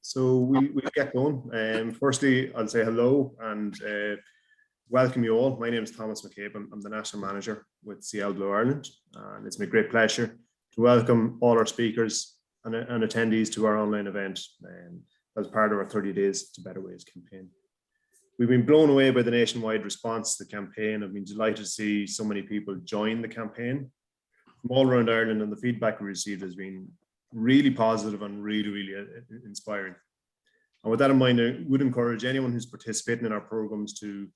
So we'll get going. Firstly, I'll say hello and welcome you all. My name is Thomas McCabe. I'm the National Manager with Siel Bleu Ireland, and it's my great pleasure to welcome all our speakers and attendees to our online event as part of our 30 Days to Better Ways campaign. We've been blown away by the nationwide response to the campaign. I've been delighted to see so many people join the campaign from all around Ireland, and the feedback we received has been really positive and really inspiring. And with that in mind, I would encourage anyone who's participating in our programs to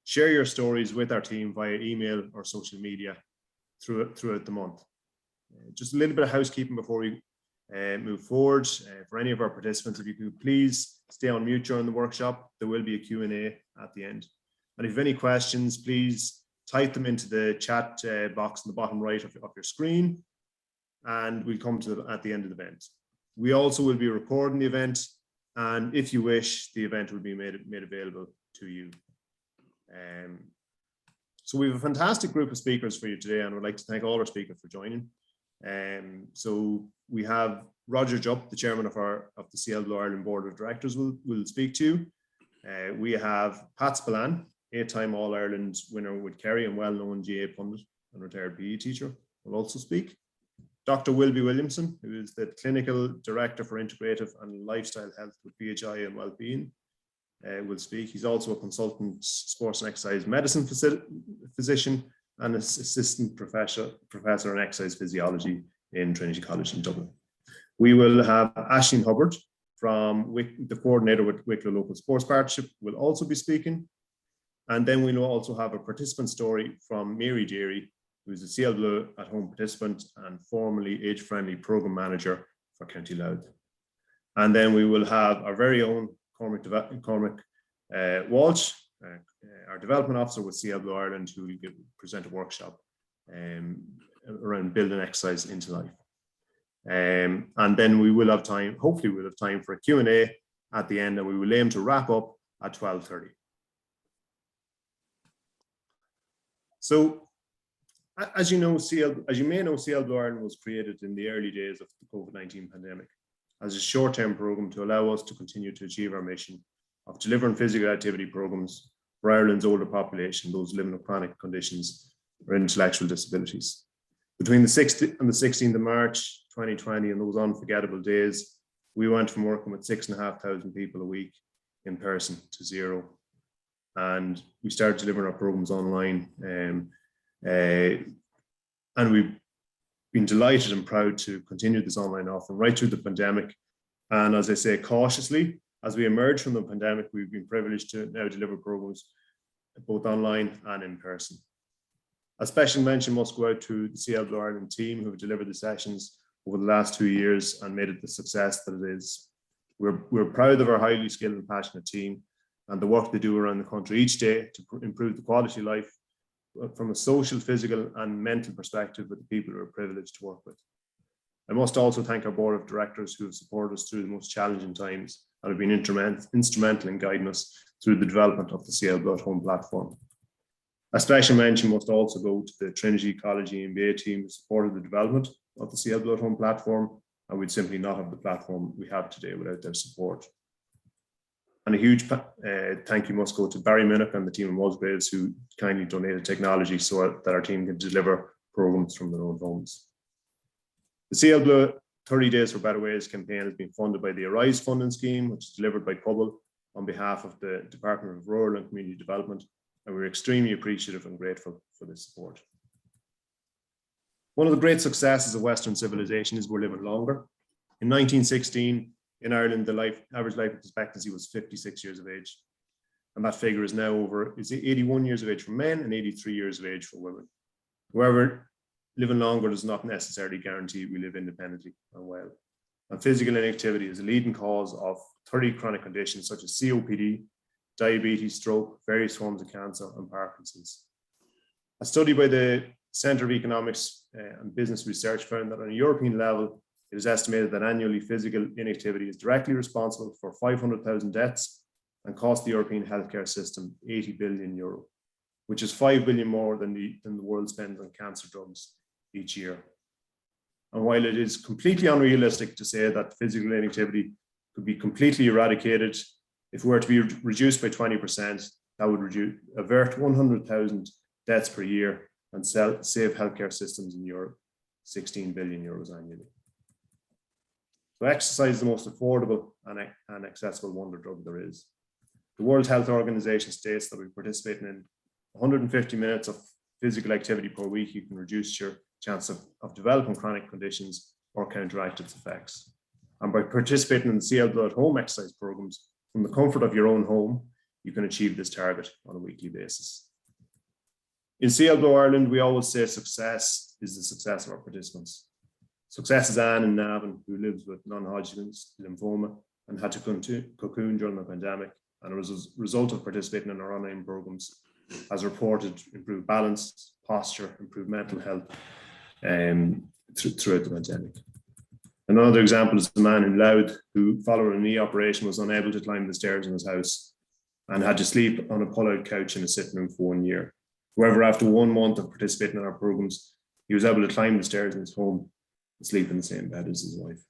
share your stories with our team via email or social media throughout the month. Just a little bit of housekeeping before we move forward. For any of our participants, if you could please stay on mute during the workshop, there will be a Q&A at the end. And if you have any questions, please type them into the chat box in the bottom right of your screen, and we'll come to them at the end of the event. We also will be recording the event, and if you wish, the event will be made available to you. So we have a fantastic group of speakers for you today, and I'd like to thank all our speakers for joining. So we have Roger Jupp, the chairman of the Siel Bleu Ireland Board of Directors, will speak to you. We have Pat Spillane, 8-time All-Ireland winner with Kerry and well-known GA pundit and retired PE teacher, will also speak. Dr. Wilby Williamson, who is the Clinical Director for Integrative and Lifestyle Health with PHI and Wellbeing, will speak. He's also a consultant sports and exercise medicine physician and assistant professor in exercise physiology in Trinity College in Dublin. We will have Aisling Hubbard, from the coordinator with Wicklow Local Sports Partnership, will also be speaking. And then we'll also have a participant story from Mary Deary, who is a Siel Bleu at home participant and formerly age-friendly program manager for County Louth. And then we will have our very own Cormac Walsh, our development officer with Siel Bleu Ireland, who will present a workshop around building exercise into life. And then we will have time, hopefully we'll have time for a Q&A at the end, and we will aim to wrap up at 12:30. So, as you may know, Siel Bleu Ireland was created in the early days of the COVID-19 pandemic as a short-term program to allow us to continue to achieve our mission of delivering physical activity programs for Ireland's older population, those living with chronic conditions or intellectual disabilities. Between the 6th and the 16th of March 2020, and those unforgettable days, we went from working with 6,500 people a week in person to zero. And we started delivering our programs online. And we've been delighted and proud to continue this online offering right through the pandemic. And as I say, cautiously, as we emerge from the pandemic, we've been privileged to now deliver programs both online and in person. A special mention must go out to the Siel Bleu Ireland team who have delivered the sessions over the last 2 years and made it the success that it is. We're proud of our highly skilled and passionate team and the work they do around the country each day to improve the quality of life from a social, physical and mental perspective with the people who are privileged to work with. I must also thank our board of directors who have supported us through the most challenging times and have been instrumental in guiding us through the development of the Siel Bleu at Home platform. A special mention must also go to the Trinity College EMBA team who supported the development of the Siel Bleu at Home platform, and we'd simply not have the platform we have today without their support. And a huge thank you must go to Barry Minnock and the team in Musgraves who kindly donated technology so that our team can deliver programs from their own homes. The Siel Bleu 30 Days for Better Ways campaign has been funded by the Arise funding scheme, which is delivered by Cobble on behalf of the Department of Rural and Community Development, and we're extremely appreciative and grateful for this support. One of the great successes of Western civilization is we're living longer. In 1916, in Ireland, the average life expectancy was 56 years of age. And that figure is now is 81 years of age for men and 83 years of age for women. However, living longer does not necessarily guarantee we live independently and well. And physical inactivity is a leading cause of 30 chronic conditions such as COPD, diabetes, stroke, various forms of cancer, and Parkinson's. A study by the Centre of Economics and Business Research found that on a European level, it is estimated that annually physical inactivity is directly responsible for 500,000 deaths and cost the European healthcare system €80 billion, which is 5 billion more than the world spends on cancer drugs each year. And while it is completely unrealistic to say that physical inactivity could be completely eradicated. If we were to be reduced by 20%, that would avert 100,000 deaths per year and save healthcare systems in Europe 16 billion euros annually. So exercise is the most affordable and accessible wonder drug there is. The World Health Organization states that by participating in 150 minutes of physical activity per week, you can reduce your chance of developing chronic conditions or counteract its effects. And by participating in the Siel Bleu at home exercise programs from the comfort of your own home, you can achieve this target on a weekly basis. In Siel Bleu Ireland, we always say success is the success of our participants. Success is Anne in Navan, who lives with non-Hodgkin's lymphoma and had to cocoon during the pandemic, and as a result of participating in our online programs, has reported improved balance, posture, improved mental health throughout the pandemic. Another example is the man in Louth who, following a knee operation, was unable to climb the stairs in his house and had to sleep on a pull-out couch in a sitting room for 1 year. However, after 1 month of participating in our programs, he was able to climb the stairs in his home and sleep in the same bed as his wife.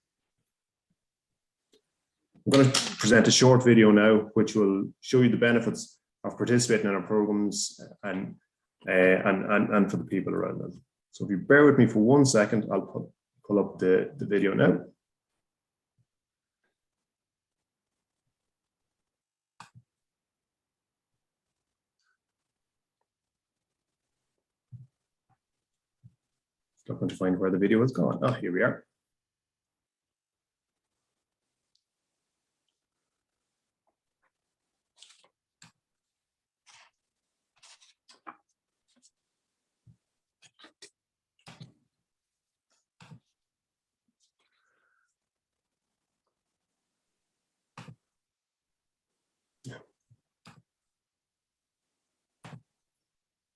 I'm going to present a short video now, which will show you the benefits of participating in our programs and for the people around them. So if you bear with me for 1 second, I'll pull up the video now. Looking to find where the video is gone. Oh, here we are.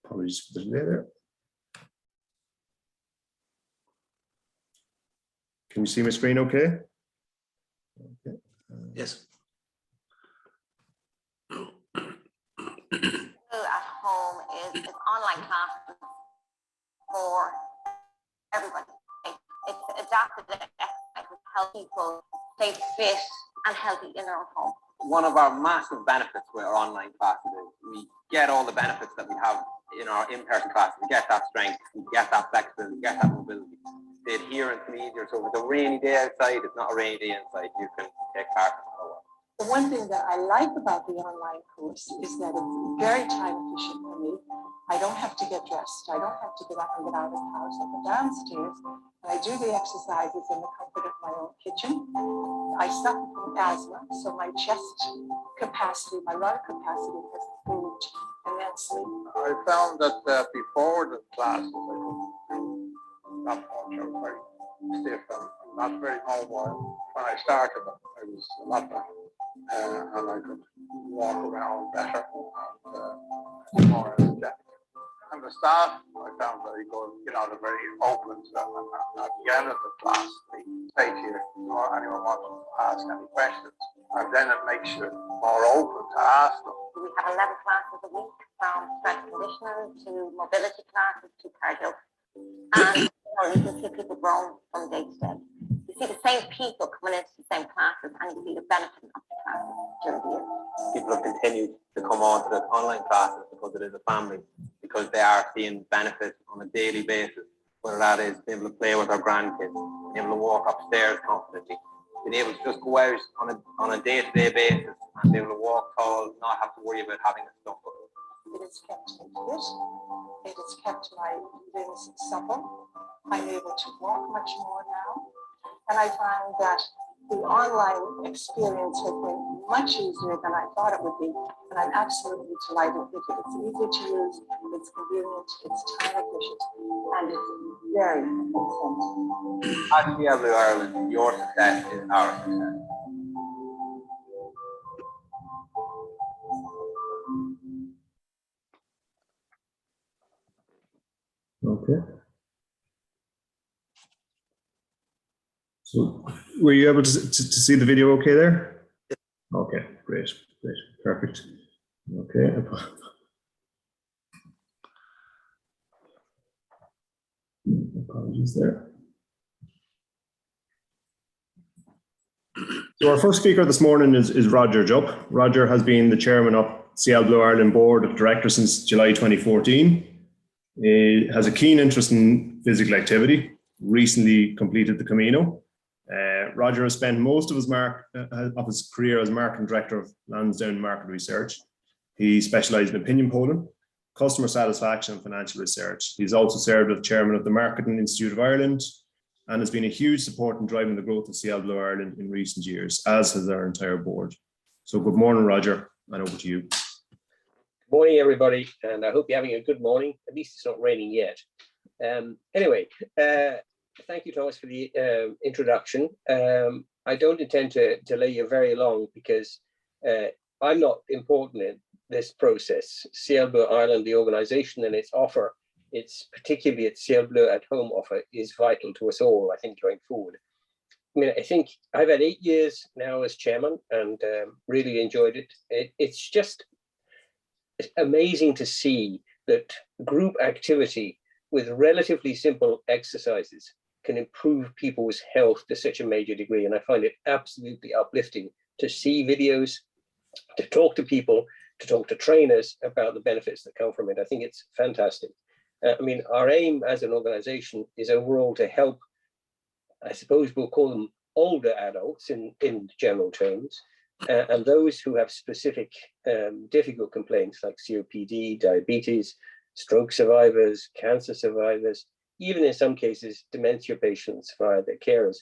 Apologies for the delay there. Can you see my screen okay? Okay. Yes. At home is online classes for everybody. It's adapted to help people stay fit and healthy in their own home. One of our massive benefits with our online classes is we get all the benefits that we have in our in-person classes. We get that strength, we get that flexibility, we get that mobility. The adherence is easier. So if it's a rainy day outside, it's not a rainy day inside, you can take part in it. The one thing that I like about the online course is that it's very time efficient for me. I don't have to get dressed. I don't have to get up and get out of the house. I go downstairs and I do the exercises in the comfort of my own kitchen. I suffer from asthma, so my chest capacity, my lung capacity has improved immensely. I found that before the classes, I couldn't do that much. I was very stiff and not very mobile. When I started, I was a lot better. And I could walk around better and more energetic. And the staff I found very good, you know, they're very open to them. And at the end of the class, they say to you, or anyone wants to ask any questions. And then it makes you more open to ask them. We have 11 classes a week, from strength conditioning to mobility classes to cardio. And you can see people growing from day to day. You see the same people coming into the same classes and you see the benefit of the classes during the year. People have continued to come on to the online classes because it is a family, because they are seeing benefits on a daily basis, whether that is being able to play with our grandkids, being able to walk upstairs confidently, being able to just go out on a day-to-day basis and be able to walk tall, not have to worry about having a stumble. It has kept me fit. It has kept my limbs supple. I'm able to walk much more now. And I find that the online experience has been much easier than I thought it would be. And I'm absolutely delighted with it. It's easy to use, it's convenient, it's time efficient, and it's very efficient. At Siel Bleu Ireland, your success is our success. Okay. So were you able to see the video okay there? Okay, great, perfect. Okay. Apologies there. So our first speaker this morning is Roger Jupp. Roger has been the chairman of Siel Bleu Ireland Board of Directors since July 2014. He has a keen interest in physical activity, recently completed the Keynote. Roger has spent most of his career as marketing director of Lansdowne Market Research. He specialised in opinion polling, customer satisfaction and financial research. He's also served as chairman of the Marketing Institute of Ireland and has been a huge support in driving the growth of Siel Bleu Ireland in recent years, as has our entire board. So good morning, Roger, and over to you. Good morning, everybody, and I hope you're having a good morning. At least it's not raining yet. Anyway, thank you, Thomas, for the introduction. I don't intend to delay you very long because I'm not important in this process. Siel Bleu Ireland, the organisation and its offer, particularly its Siel Bleu at Home offer, is vital to us all, I think, going forward. I mean, I think I've had 8 years now as chairman and really enjoyed it. It's just amazing to see that group activity with relatively simple exercises can improve people's health to such a major degree. And I find it absolutely uplifting to see videos, to talk to people, to talk to trainers about the benefits that come from it. I think it's fantastic. I mean, our aim as an organization is overall to help, I suppose we'll call them older adults in general terms, and those who have specific difficult complaints like COPD, diabetes, stroke survivors, cancer survivors, even in some cases, dementia patients via their carers.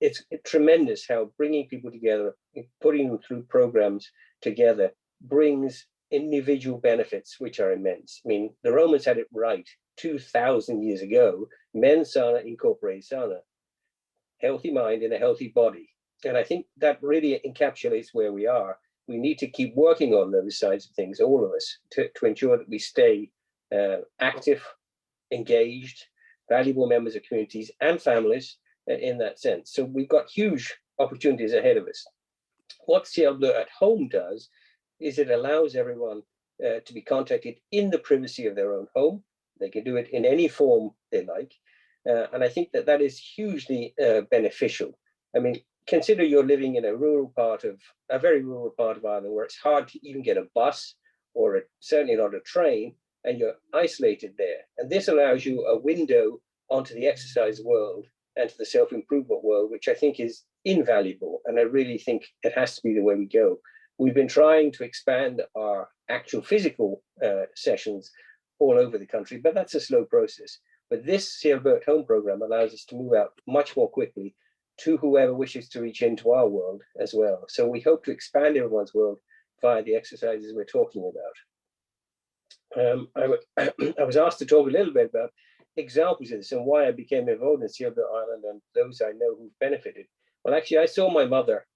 It's tremendous how bringing people together, putting them through programs together brings individual benefits, which are immense. I mean, the Romans had it right 2,000 years ago. Mens sana in corpore sana, healthy mind in a healthy body. And I think that really encapsulates where we are. We need to keep working on those sides of things, all of us, to ensure that we stay active, engaged, valuable members of communities and families in that sense. So we've got huge opportunities ahead of us. What Siel Bleu at Home does is it allows everyone to be contacted in the privacy of their own home. They can do it in any form they like. And I think that that is hugely beneficial. I mean, consider you're living in a very rural part of Ireland where it's hard to even get a bus or certainly not a train, and you're isolated there. And this allows you a window onto the exercise world and to the self-improvement world, which I think is invaluable. And I really think it has to be the way we go. We've been trying to expand our actual physical sessions all over the country, but that's a slow process. But this Siel Bleu at Home program allows us to move out much more quickly to whoever wishes to reach into our world as well. So we hope to expand everyone's world via the exercises we're talking about. I was asked to talk a little bit about examples of this and why I became involved in Siel Bleu Ireland and those I know who've benefited. Well, actually, I saw my mother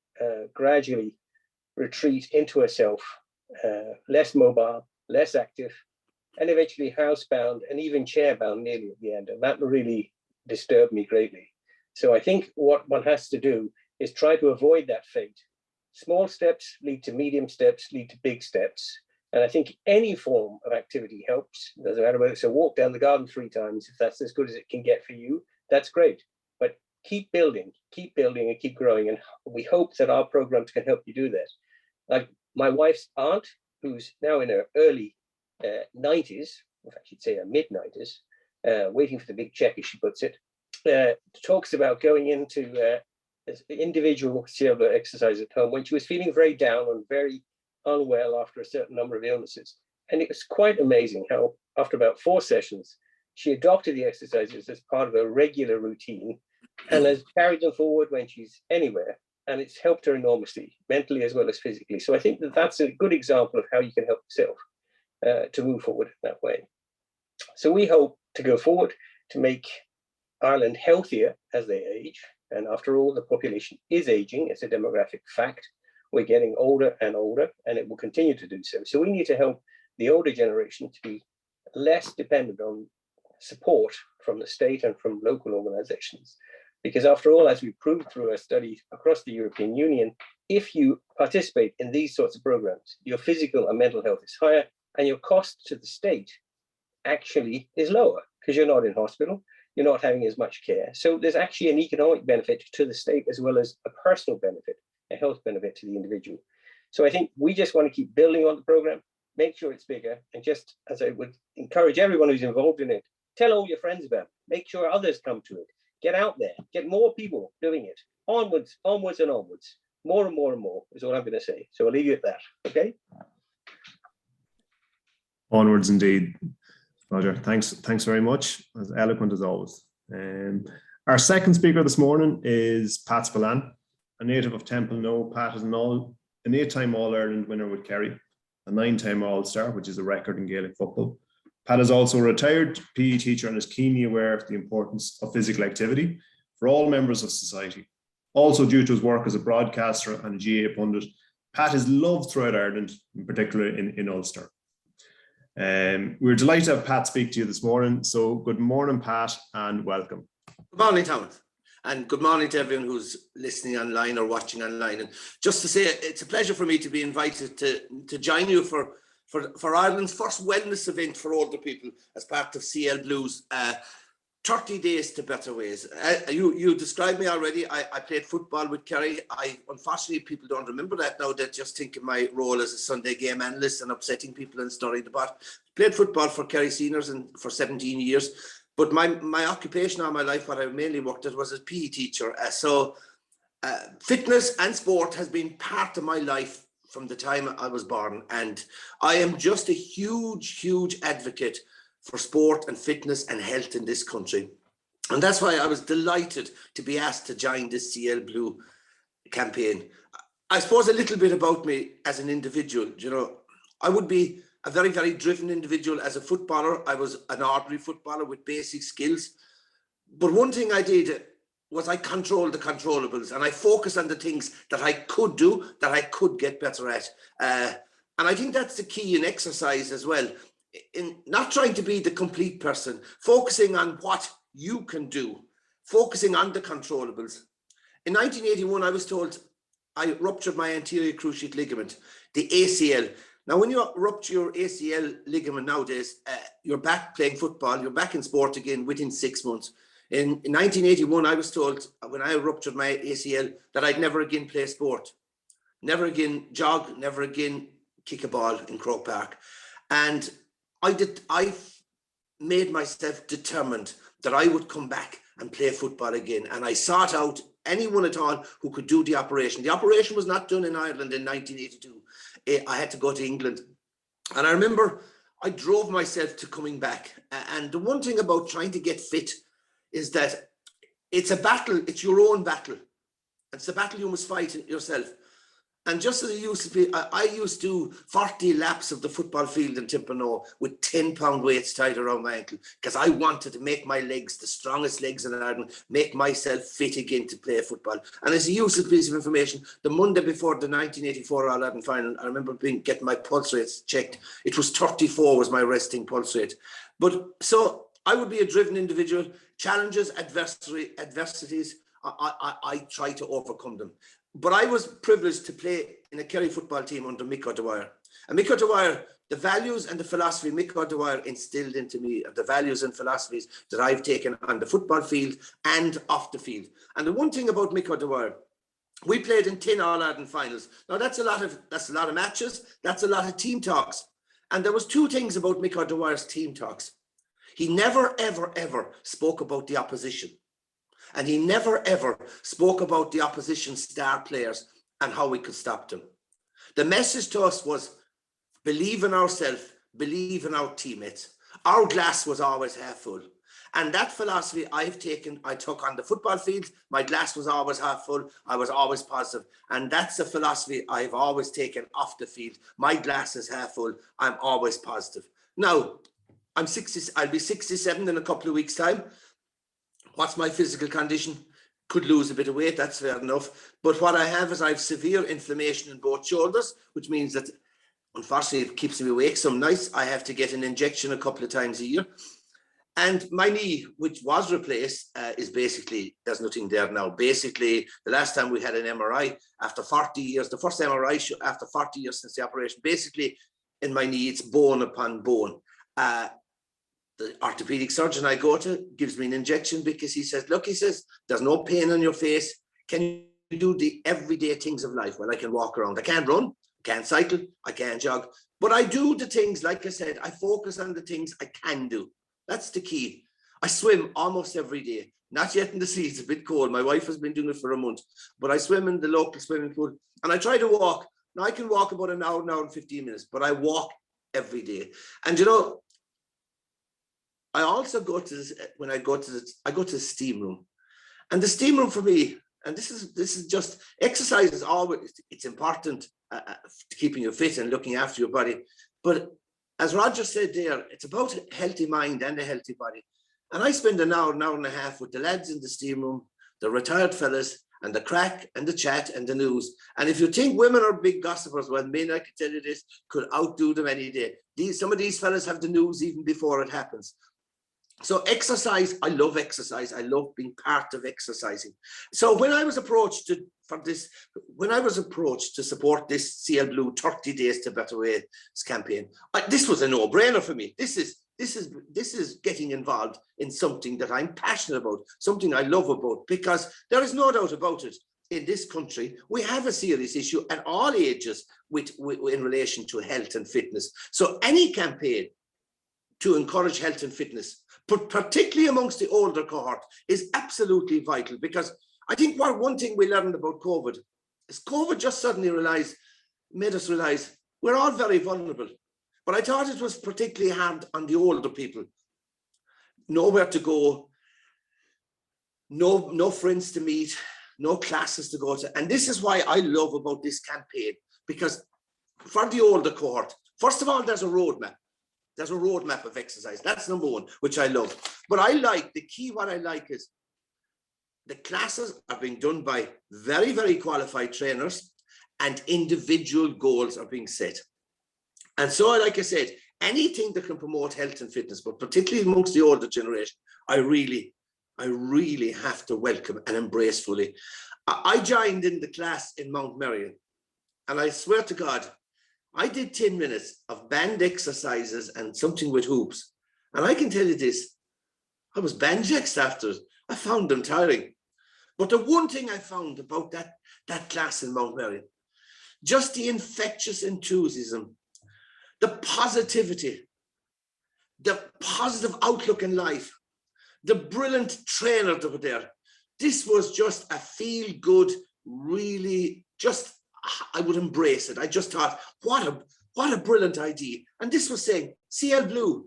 gradually retreat into herself, less mobile, less active, and eventually housebound and even chairbound nearly at the end. And that really disturbed me greatly. So I think what one has to do is try to avoid that fate. Small steps lead to medium steps, lead to big steps. And I think any form of activity helps. Doesn't matter whether it's a walk down the garden 3 times, if that's as good as it can get for you, that's great. But keep building and keep growing. And we hope that our programs can help you do that. Like my wife's aunt, who's now in her early 90s, in fact, she'd say her mid-90s, waiting for the big check, as she puts it, talks about going into individual Siel Bleu exercise at home when she was feeling very down and very unwell after a certain number of illnesses. And it was quite amazing how after about 4 sessions, she adopted the exercises as part of a regular routine and has carried them forward when she's anywhere. And it's helped her enormously, mentally as well as physically. So I think that that's a good example of how you can help yourself to move forward that way. So we hope to go forward to make Ireland healthier as they age. And after all, the population is aging. It's a demographic fact. We're getting older and older, and it will continue to do so. So we need to help the older generation to be less dependent on support from the state and from local organizations. Because after all, as we proved through our studies across the European Union, if you participate in these sorts of programs, your physical and mental health is higher, and your cost to the state actually is lower because you're not in hospital, you're not having as much care. So there's actually an economic benefit to the state as well as a personal benefit, a health benefit to the individual. So I think we just want to keep building on the program, make sure it's bigger, and just as I would encourage everyone who's involved in it, tell all your friends about it, make sure others come to it, get out there, get more people doing it, onwards, onwards and onwards, more and more and more is all I'm going to say. So I'll leave you at that, okay? Onwards indeed. Roger, thanks very much. As eloquent as always. Our second speaker this morning is Pat Spillane, a native of Temple No. Pat is an 8-time All-Ireland winner with Kerry, a 9-time All-Star, which is a record in Gaelic football. Pat is also a retired PE teacher and is keenly aware of the importance of physical activity for all members of society. Also, due to his work as a broadcaster and a GA pundit, Pat is loved throughout Ireland, in particular in Ulster. We're delighted to have Pat speak to you this morning. So good morning, Pat, and welcome. Good morning, Thomas, and good morning to everyone who's listening online or watching online. And just to say, it's a pleasure for me to be invited to join you for Ireland's first wellness event for older people as part of Siel Bleu's 30 Days to Better Ways. You described me already. I played football with Kerry. Unfortunately, people don't remember that now. They just think of my role as a Sunday game analyst and upsetting people and stirring the pot. Played football for Kerry seniors and for 17 years. But my occupation all my life, what I mainly worked at, was as a PE teacher. So fitness and sport has been part of my life from the time I was born. And I am just a huge, huge advocate for sport and fitness and health in this country. And that's why I was delighted to be asked to join this Siel Bleu campaign. I suppose a little bit about me as an individual. You know, I would be a very, very driven individual as a footballer. I was an ordinary footballer with basic skills. But one thing I did was I controlled the controllables and I focused on the things that I could do, that I could get better at. And I think that's the key in exercise as well. In not trying to be the complete person, focusing on what you can do, focusing on the controllables. In 1981, I was told I ruptured my anterior cruciate ligament, the ACL. Now, when you rupture your ACL ligament nowadays, you're back playing football, you're back in sport again within 6 months. In 1981, I was told when I ruptured my ACL that I'd never again play sport, never again jog, never again kick a ball in Croke Park. And I made myself determined that I would come back and play football again. And I sought out anyone at all who could do the operation. The operation was not done in Ireland in 1982. I had to go to England. And I remember I drove myself to coming back. And the one thing about trying to get fit is that it's a battle. It's your own battle. It's a battle you must fight yourself. And just as it used to be, I used to do 40 laps of the football field in Timpano with 10-pound weights tied around my ankle because I wanted to make my legs the strongest legs in Ireland, make myself fit again to play football. And as a useful piece of information, the Monday before the 1984 All-Ireland final, I remember getting my pulse rates checked. It was 34 was my resting pulse rate. But so I would be a driven individual. Challenges, adversities, I try to overcome them. But I was privileged to play in a Kerry football team under Mick O'Dwyer. And Mick O'Dwyer, the values and the philosophy Mick O'Dwyer instilled into me, the values and philosophies that I've taken on the football field and off the field. And the one thing about Mick O'Dwyer, we played in 10 All-Ireland finals. Now that's a lot of matches, that's a lot of team talks. And there was two things about Mick O'Dwyer's team talks. He never, ever, ever spoke about the opposition. And he never, ever spoke about the opposition star players and how we could stop them. The message to us was, believe in ourselves, believe in our teammates. Our glass was always half full. And that philosophy I took on the football field. My glass was always half full. I was always positive. And that's a philosophy I've always taken off the field. My glass is half full. I'm always positive. Now, I'll be 67 in a couple of weeks' time. What's my physical condition? Could lose a bit of weight, that's fair enough. But what I have is I have severe inflammation in both shoulders, which means that, unfortunately, it keeps me awake some nights. I have to get an injection a couple of times a year. And my knee, which was replaced, is basically, there's nothing there now. Basically, the last time we had an MRI, after 40 years, the first MRI after 40 years since the operation, basically in my knee, it's bone upon bone. the orthopedic surgeon I go to gives me an injection because he says, look, he says, there's no pain on your face. Can you do the everyday things of life? Well, I can walk around. I can't run, I can't cycle, I can't jog. But I do the things, like I said, I focus on the things I can do. That's the key. I swim almost every day. Not yet in the sea, it's a bit cold. My wife has been doing it for a month. But I swim in the local swimming pool. And I try to walk. Now, I can walk about an hour and 15 minutes. But I walk every day. And you know, I also go to this, when I go to the steam room, and the steam room for me, and this is just, exercise is always, it's important to keeping you fit and looking after your body. But as Roger said there, it's about a healthy mind and a healthy body. And I spend an hour and a half with the lads in the steam room, the retired fellas, and the crack and the chat and the news. And if you think women are big gossipers, well, men, I can tell you this, could outdo them any day. Some of these fellas have the news even before it happens. So exercise, I love exercise. I love being part of exercising. So when I was approached to support this Siel Bleu 30 Days to Better Ways campaign, this was a no-brainer for me. This is getting involved in something that I'm passionate about, something I love about, because there is no doubt about it. In this country, we have a serious issue at all ages in relation to health and fitness. So any campaign to encourage health and fitness, but particularly amongst the older cohort, is absolutely vital. Because I think one thing we learned about COVID is COVID just suddenly made us realize we're all very vulnerable. But I thought it was particularly hard on the older people. Nowhere to go, no friends to meet, no classes to go to. And this is why I love about this campaign, because for the older cohort, first of all, there's a roadmap. There's a roadmap of exercise. That's number one, which I love. But what I like is the classes are being done by very, very qualified trainers, and individual goals are being set. And so, like I said, anything that can promote health and fitness, but particularly amongst the older generation, I really have to welcome and embrace fully. I joined in the class in Mount Merion, and I swear to God, I did 10 minutes of band exercises and something with hoops. And I can tell you this, I was banjaxed after it. I found them tiring. But the one thing I found about that class in Mount Merion, just the infectious enthusiasm, the positivity, the positive outlook in life, the brilliant trainer that were there. This was just a feel-good, really, just, I would embrace it. I just thought, what a brilliant idea. And this was saying, Siel Bleu,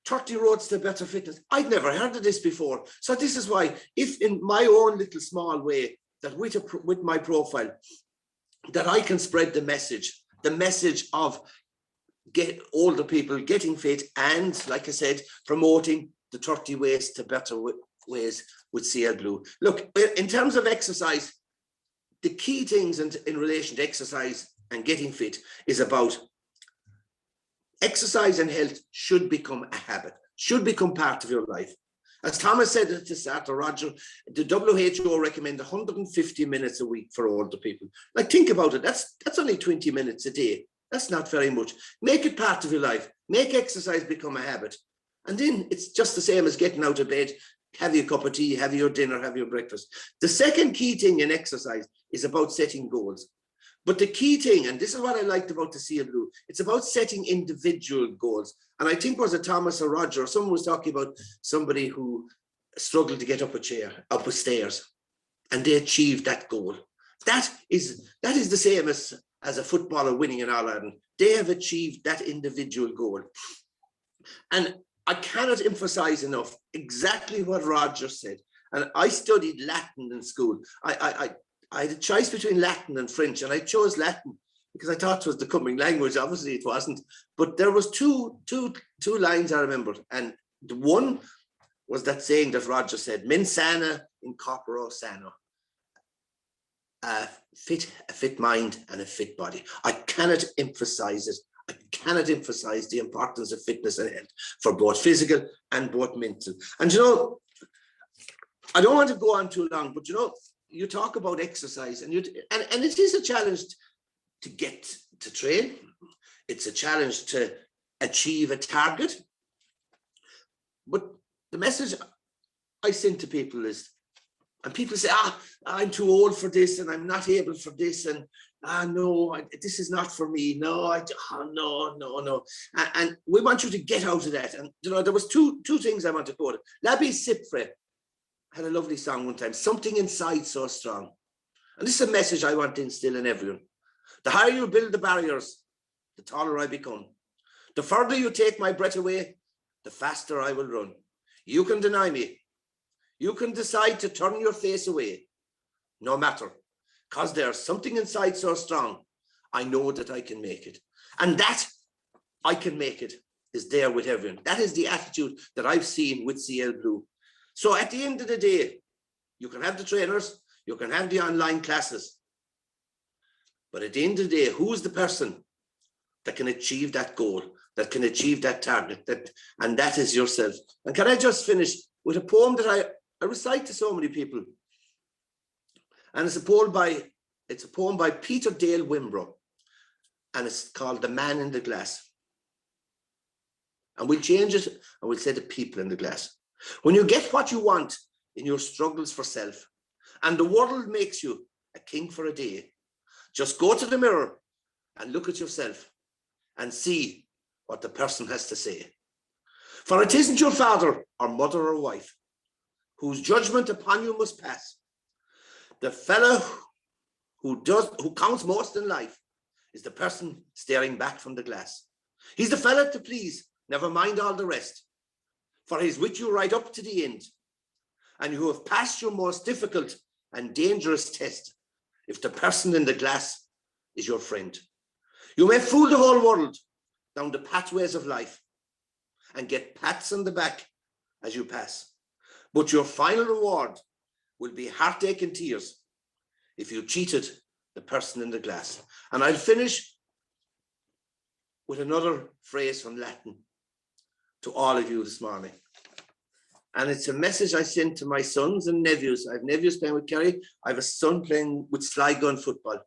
30 roads to better fitness. I'd never heard of this before. So this is why, if in my own little small way, that with my profile, that I can spread the message of get older people getting fit, and like I said, promoting the 30 ways to better ways with Siel Bleu. Look, in terms of exercise, the key things in relation to exercise and getting fit is about exercise and health should become a habit, should become part of your life. As Thomas said at the start, or Roger, the WHO recommend 150 minutes a week for older people. Like, think about it, that's only 20 minutes a day. That's not very much. Make it part of your life. Make exercise become a habit. And then it's just the same as getting out of bed, have your cup of tea, have your dinner, have your breakfast. The second key thing in exercise is about setting goals. But the key thing, and this is what I liked about the Siel Bleu, it's about setting individual goals. And I think was it Thomas or Roger, or someone was talking about somebody who struggled to get up a stairs, and they achieved that goal. That is the same as a footballer winning in All-Ireland. They have achieved that individual goal. And I cannot emphasize enough exactly what Roger said. And I studied Latin in school. I had a choice between Latin and French, and I chose Latin because I thought it was the coming language. Obviously it wasn't, but there was two lines I remembered. And the one was that saying that Roger said, mens sana in corpore sano. A fit mind and a fit body. I cannot emphasize it. I cannot emphasize the importance of fitness and health for both physical and both mental. And you know, I don't want to go on too long, but you know, you talk about exercise, and it is a challenge to get to train. It's a challenge to achieve a target. But the message I send to people is, and people say, I'm too old for this and I'm not able for this, and no, this is not for me. No, no. And we want you to get out of that. And you know, there was two things I want to quote. Labby Sipfre had a lovely song one time, Something Inside So Strong. And this is a message I want to instill in everyone. The higher you build the barriers, the taller I become. The further you take my breath away, the faster I will run. You can deny me. You can decide to turn your face away. No matter, because there's something inside so strong, I know that I can make it. And that I can make it is there with everyone. That is the attitude that I've seen with Siel Bleu. So at the end of the day, you can have the trainers, you can have the online classes, but at the end of the day, who's the person that can achieve that goal, that can achieve that target, and that is yourself. And can I just finish with a poem that I recite to so many people, and it's a poem by Peter Dale Wimbrough, and it's called The Man in the Glass. And we'll change it and we'll say the people in the glass. When you get what you want in your struggles for self, and the world makes you a king for a day, just go to the mirror and look at yourself and see what the person has to say. For it isn't your father or mother or wife whose judgment upon you must pass. The fellow who counts most in life is the person staring back from the glass. He's the fellow to please, never mind all the rest. For he's with you right up to the end. And you have passed your most difficult and dangerous test if the person in the glass is your friend. You may fool the whole world down the pathways of life and get pats on the back as you pass. But your final reward will be heartache and tears if you cheated the person in the glass. And I'll finish with another phrase from Latin to all of you this morning. And it's a message I send to my sons and nephews. I have nephews playing with Kerry. I have a son playing with Sligo in football.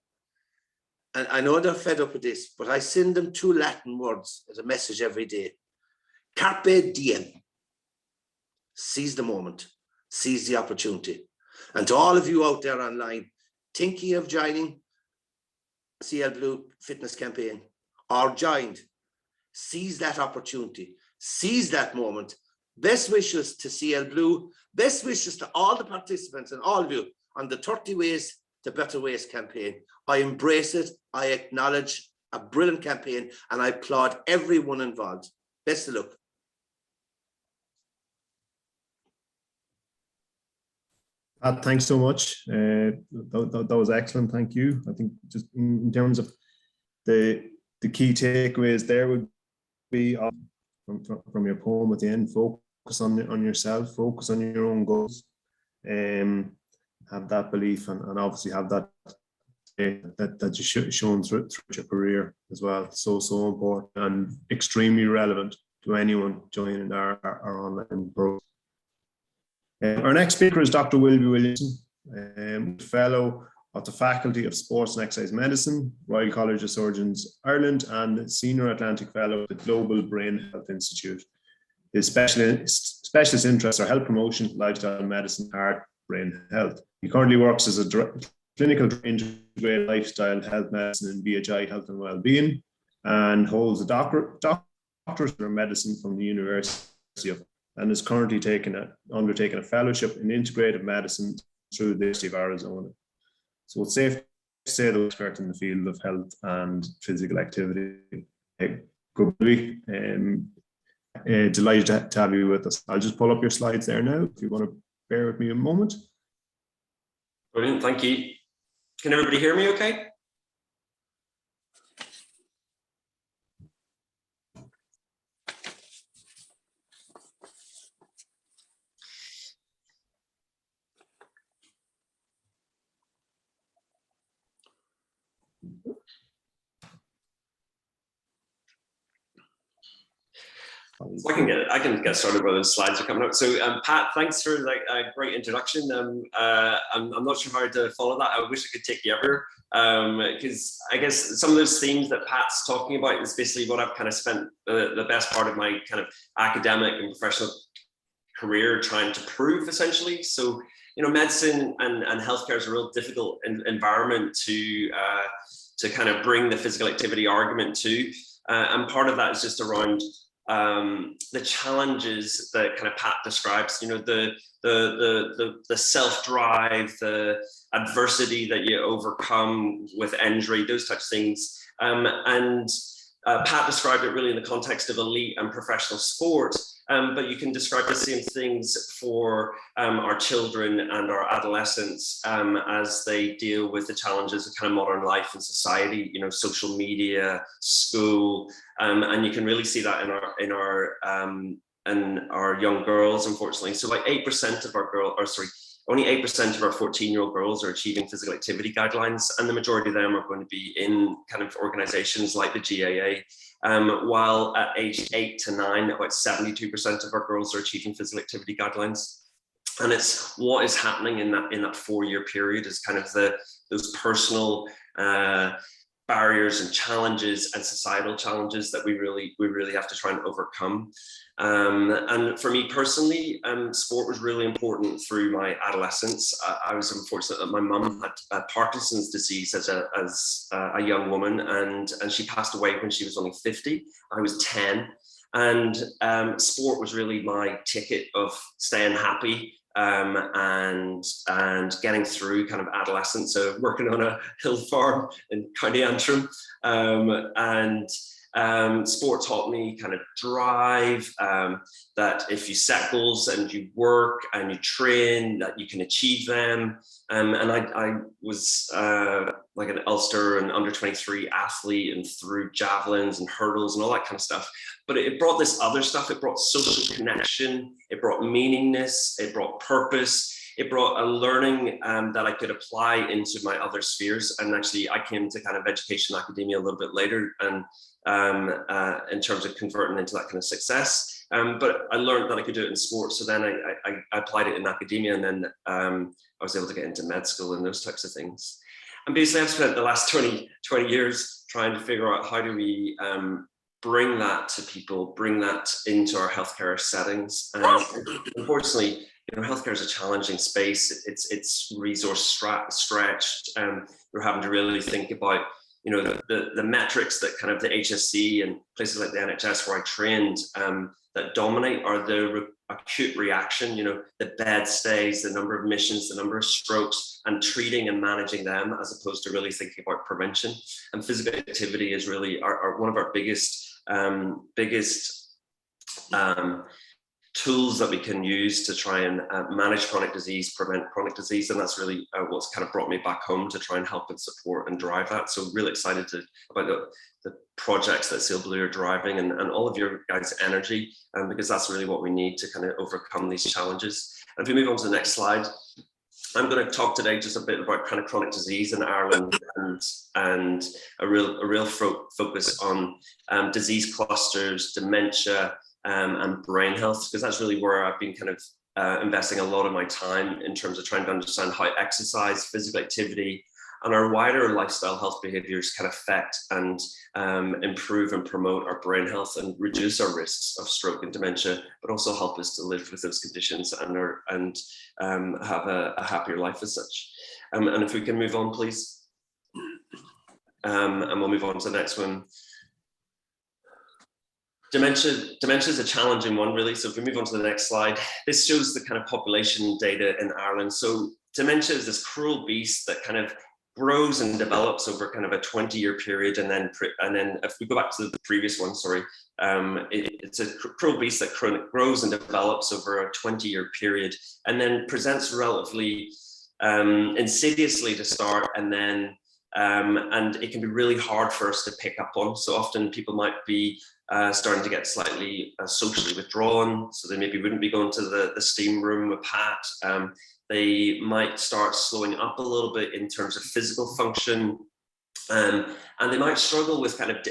And I know they're fed up with this, but I send them 2 Latin words as a message every day. Carpe diem. Seize the moment, seize the opportunity. And to all of you out there online, thinking of joining Siel Bleu fitness campaign or joined, seize that opportunity, seize that moment. Best wishes to Siel Bleu, best wishes to all the participants and all of you on the 30 Ways to Better Ways campaign. I embrace it, I acknowledge a brilliant campaign, and I applaud everyone involved. Best of luck. Pat, thanks so much. That was excellent. Thank you. I think just in terms of the key takeaways there would be from your poem at the end: focus on yourself, focus on your own goals, have that belief, and obviously have that you've shown through your career as well. So important and extremely relevant to anyone joining our online program. Our next speaker is Dr. Wilby Williamson, fellow of the Faculty of Sports and Exercise Medicine, Royal College of Surgeons Ireland, and Senior Atlantic Fellow at the Global Brain Health Institute. His specialist interests are health promotion, lifestyle medicine, heart, brain health. He currently works as a clinical integrated lifestyle health medicine in VHI Health and Wellbeing, and holds a doctorate in medicine from the University of, and is currently undertaking a fellowship in integrative medicine through the University of Arizona. So it's safe to say the expert in the field of health and physical activity. Good morning. Delighted to have you with us. I'll just pull up your slides there now, if you want to bear with me a moment. Brilliant, thank you. Can everybody hear me okay? So I can get started while the slides are coming up. So Pat, thanks for a great introduction. I'm not sure how to follow that. I wish I could take you over, because I guess some of those themes that Pat's talking about is basically what I've kind of spent the best part of my kind of academic and professional career trying to prove, essentially. So, you know, medicine and healthcare is a real difficult environment to kind of bring the physical activity argument to. And part of that is just around the challenges that kind of Pat describes, you know, the self-drive, the adversity that you overcome with injury, those types of things. Pat described it really in the context of elite and professional sport, but you can describe the same things for our children and our adolescents as they deal with the challenges of kind of modern life and society, you know, social media, school, and you can really see that in our young girls, unfortunately. So like 8% of our only 8% of our 14-year-old girls are achieving physical activity guidelines, and the majority of them are going to be in kind of organizations like the GAA. While at age 8 to 9, about 72% of our girls are achieving physical activity guidelines. And it's what is happening in that 4-year period is kind of those personal barriers and challenges and societal challenges that we really have to try and overcome. And for me personally, sport was really important through my adolescence. I was unfortunate that my mum had Parkinson's disease as a young woman, and she passed away when she was only 50. I was 10, and sport was really my ticket of staying happy and getting through kind of adolescence. So working on a hill farm in County Antrim, sport taught me kind of drive, that if you set goals and you work and you train, that you can achieve them. And I was like an Ulster and under 23 athlete, and threw javelins and hurdles and all that kind of stuff. But it brought this other stuff. It brought social connection. It brought meaningness. It brought purpose. It brought a learning that I could apply into my other spheres. And actually, I came to kind of education academia a little bit later, and in terms of converting into that kind of success. But I learned that I could do it in sports. So then I applied it in academia, and then I was able to get into med school and those types of things. And basically, I've spent the last 20 years trying to figure out how do we bring that to people, bring that into our healthcare settings. And unfortunately, you know, healthcare is a challenging space. It's resource stretched, and we're having to really think about, you know, the metrics that kind of the HSC and places like the NHS where I trained that dominate are the acute reaction, you know, the bed stays, the number of admissions, the number of strokes, and treating and managing them, as opposed to really thinking about prevention. And physical activity is really one of our biggest tools that we can use to try and manage chronic disease, prevent chronic disease. And that's really what's kind of brought me back home to try and help and support and drive that. So really excited about the projects that Siel Bleu are driving, and all of your guys' energy, because that's really what we need to kind of overcome these challenges. And if we move on to the next slide, I'm going to talk today just a bit about kind of chronic disease in Ireland, and a real focus on disease clusters, dementia, and brain health, because that's really where I've been kind of investing a lot of my time in terms of trying to understand how exercise, physical activity, and our wider lifestyle health behaviors can affect and improve and promote our brain health and reduce our risks of stroke and dementia, but also help us to live with those conditions and have a happier life as such. And if we can move on, please. And we'll move on to the next one. Dementia is a challenging one, really. So if we move on to the next slide, this shows the kind of population data in Ireland. So dementia is this cruel beast that kind of grows and develops over kind of a 20-year period. And then if we go back to the previous one, sorry, it's a cruel beast that grows and develops over a 20-year period, and then presents relatively insidiously to start, and then and it can be really hard for us to pick up on. So often people might be starting to get slightly socially withdrawn, so they maybe wouldn't be going to the steam room with Pat. They might start slowing up a little bit in terms of physical function, and they might struggle with kind of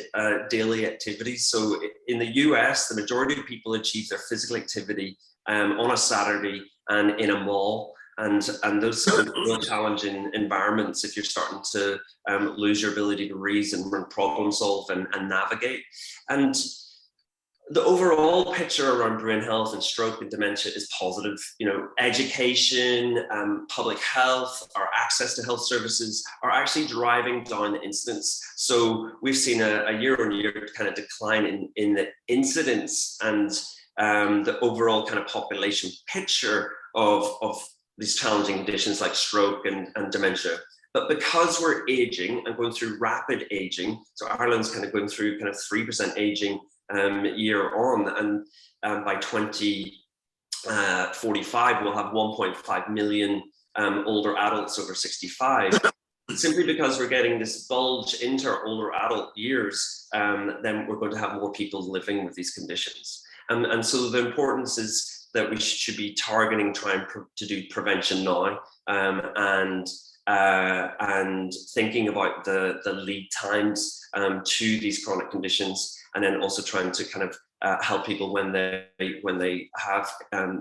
daily activities. So in the US, the majority of people achieve their physical activity on a Saturday and in a mall. And those are real challenging environments if you're starting to lose your ability to reason and problem solve and navigate. And the overall picture around brain health and stroke and dementia is positive. You know, education, public health, our access to health services are actually driving down the incidence. So we've seen a year-on-year kind of decline in the incidence and the overall kind of population picture of these challenging conditions like stroke and dementia. But because we're aging and going through rapid aging, so Ireland's kind of going through kind of 3% aging year on, and by 2045 we'll have 1.5 million older adults over 65. Simply because we're getting this bulge into our older adult years, then we're going to have more people living with these conditions. And so the importance is that we should be targeting, trying to do prevention now, and thinking about the lead times to these chronic conditions, and then also trying to kind of help people when they have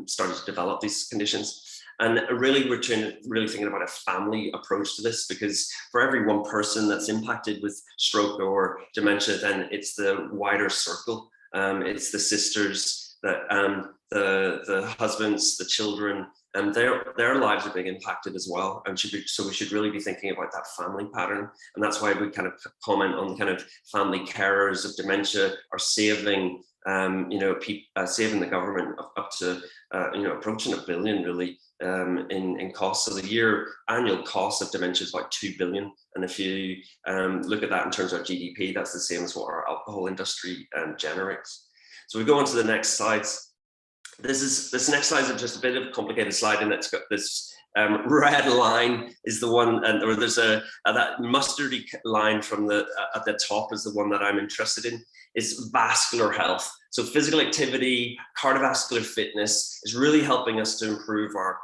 started to develop these conditions. And really, we're really thinking about a family approach to this, because for every one person that's impacted with stroke or dementia, then it's the wider circle. It's the sisters, the husbands, the children, and their lives are being impacted as well. And so we should really be thinking about that family pattern. And that's why we kind of comment on kind of family carers of dementia are saving, saving the government up to, approaching $1 billion really in costs. So the annual cost of dementia is about 2 billion. And if you look at that in terms of GDP, that's the same as what our alcohol industry generates. So we go on to the next slides. This next slide is just a bit of a complicated slide, and it's got this red line is the one, or there's that mustardy line from at the top is the one that I'm interested in. Is vascular health. So physical activity, cardiovascular fitness is really helping us to improve our